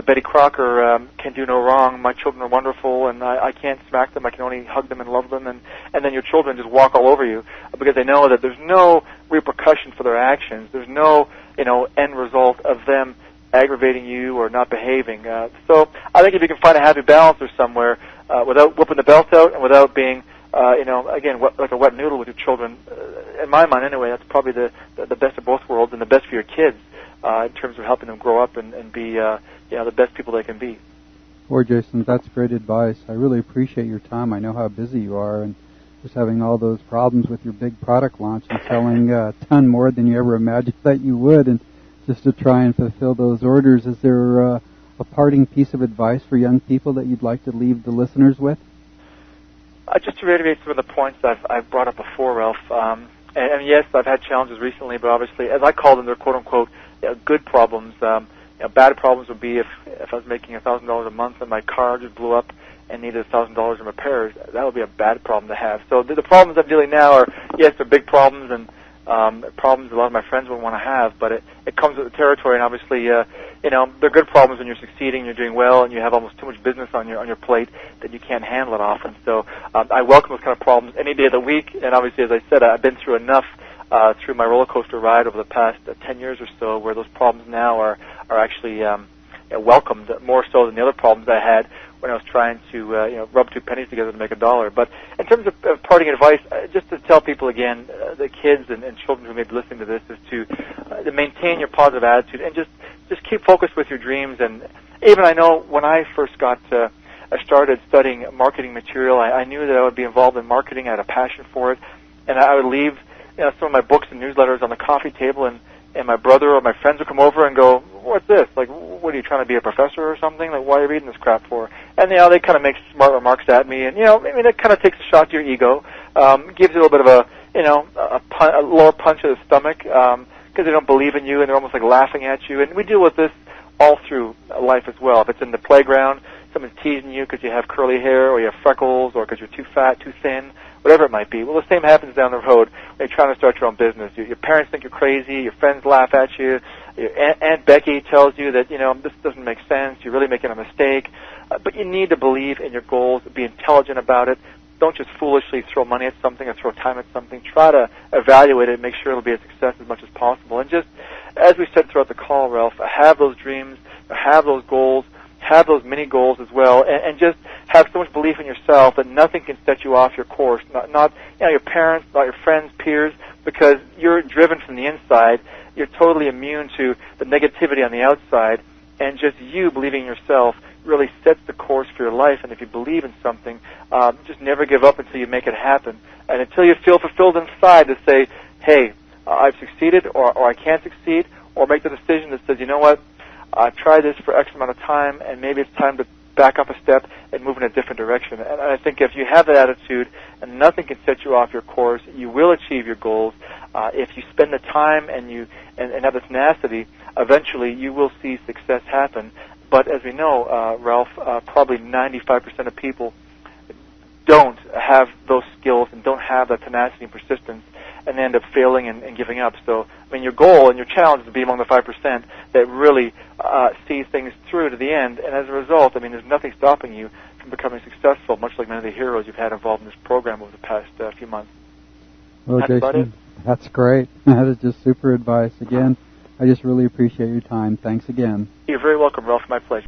Betty Crocker, can do no wrong, my children are wonderful, and I can't smack them, I can only hug them and love them, and then your children just walk all over you because they know that there's no repercussion for their actions, there's no end result of them aggravating you or not behaving. So I think if you can find a happy balance there somewhere, without whipping the belt out and without being again, like a wet noodle with your children, in my mind anyway, that's probably the best of both worlds and the best for your kids in terms of helping them grow up and be the best people they can be. Boy, Jason, that's great advice. I really appreciate your time. I know how busy you are, and just having all those problems with your big product launch and selling a ton more than you ever imagined that you would, and just to try and fulfill those orders. Is there a parting piece of advice for young people that you'd like to leave the listeners with? Just to reiterate some of the points I've brought up before, Ralph. And yes, I've had challenges recently, but obviously, as I call them, they're quote-unquote good problems. Bad problems would be if I was making $1,000 a month and my car just blew up and needed $1,000 in repairs. That would be a bad problem to have. So the problems I'm dealing now are, yes, they're big problems and problems a lot of my friends would want to have, but it comes with the territory, and obviously, they're good problems when you're succeeding, you're doing well, and you have almost too much business on your plate that you can't handle it often. So I welcome those kind of problems any day of the week, and obviously, as I said, I've been through enough through my roller coaster ride over the past 10 years or so, where those problems now are actually welcomed more so than the other problems I had when I was trying to rub two pennies together to make $1. But in terms of parting advice, just to tell people again, the kids and children who may be listening to this, is to maintain your positive attitude and just keep focused with your dreams. And even I know when I first I started studying marketing material, I knew that I would be involved in marketing. I had a passion for it, and I would leave some of my books and newsletters on the coffee table, and my brother or my friends would come over and go, "What's this? Like, what are you trying to be, a professor or something? Like, why are you reading this crap for?" And they kind of make smart remarks at me, and it kind of takes a shot to your ego, gives you a little bit of a lower punch to the stomach because they don't believe in you and they're almost like laughing at you. And we deal with this all through life as well. If it's in the playground, someone's teasing you because you have curly hair or you have freckles or because you're too fat, too thin, whatever it might be. Well, the same happens down the road when you're trying to start your own business. Your parents think you're crazy. Your friends laugh at you. Your Aunt Becky tells you that, this doesn't make sense. You're really making a mistake. But you need to believe in your goals, be intelligent about it. Don't just foolishly throw money at something or throw time at something. Try to evaluate it and make sure it'll be a success as much as possible. And just, as we said throughout the call, Ralph, have those dreams, have those goals, have those mini goals as well, and just have so much belief in yourself that nothing can set you off your course. Not your parents, not your friends, peers, because you're driven from the inside. You're totally immune to the negativity on the outside, and just you believing in yourself really sets the course for your life. And if you believe in something, just never give up until you make it happen. And until you feel fulfilled inside to say, hey, I've succeeded, or I can't succeed, or make the decision that says, you know what, I've tried this for X amount of time, and maybe it's time to back up a step and move in a different direction. And I think if you have that attitude, and nothing can set you off your course, you will achieve your goals. If you spend the time and have the tenacity, eventually you will see success happen. But as we know, Ralph, probably 95% of people don't have those skills and don't have that tenacity and persistence, and they end up failing and giving up. So, I mean, your goal and your challenge is to be among the 5% that really see things through to the end. And as a result, I mean, there's nothing stopping you from becoming successful, much like many of the heroes you've had involved in this program over the past few months. Well, Jason, that's great. That is just super advice. Again, I just really appreciate your time. Thanks again. You're very welcome, Ralph. My pleasure.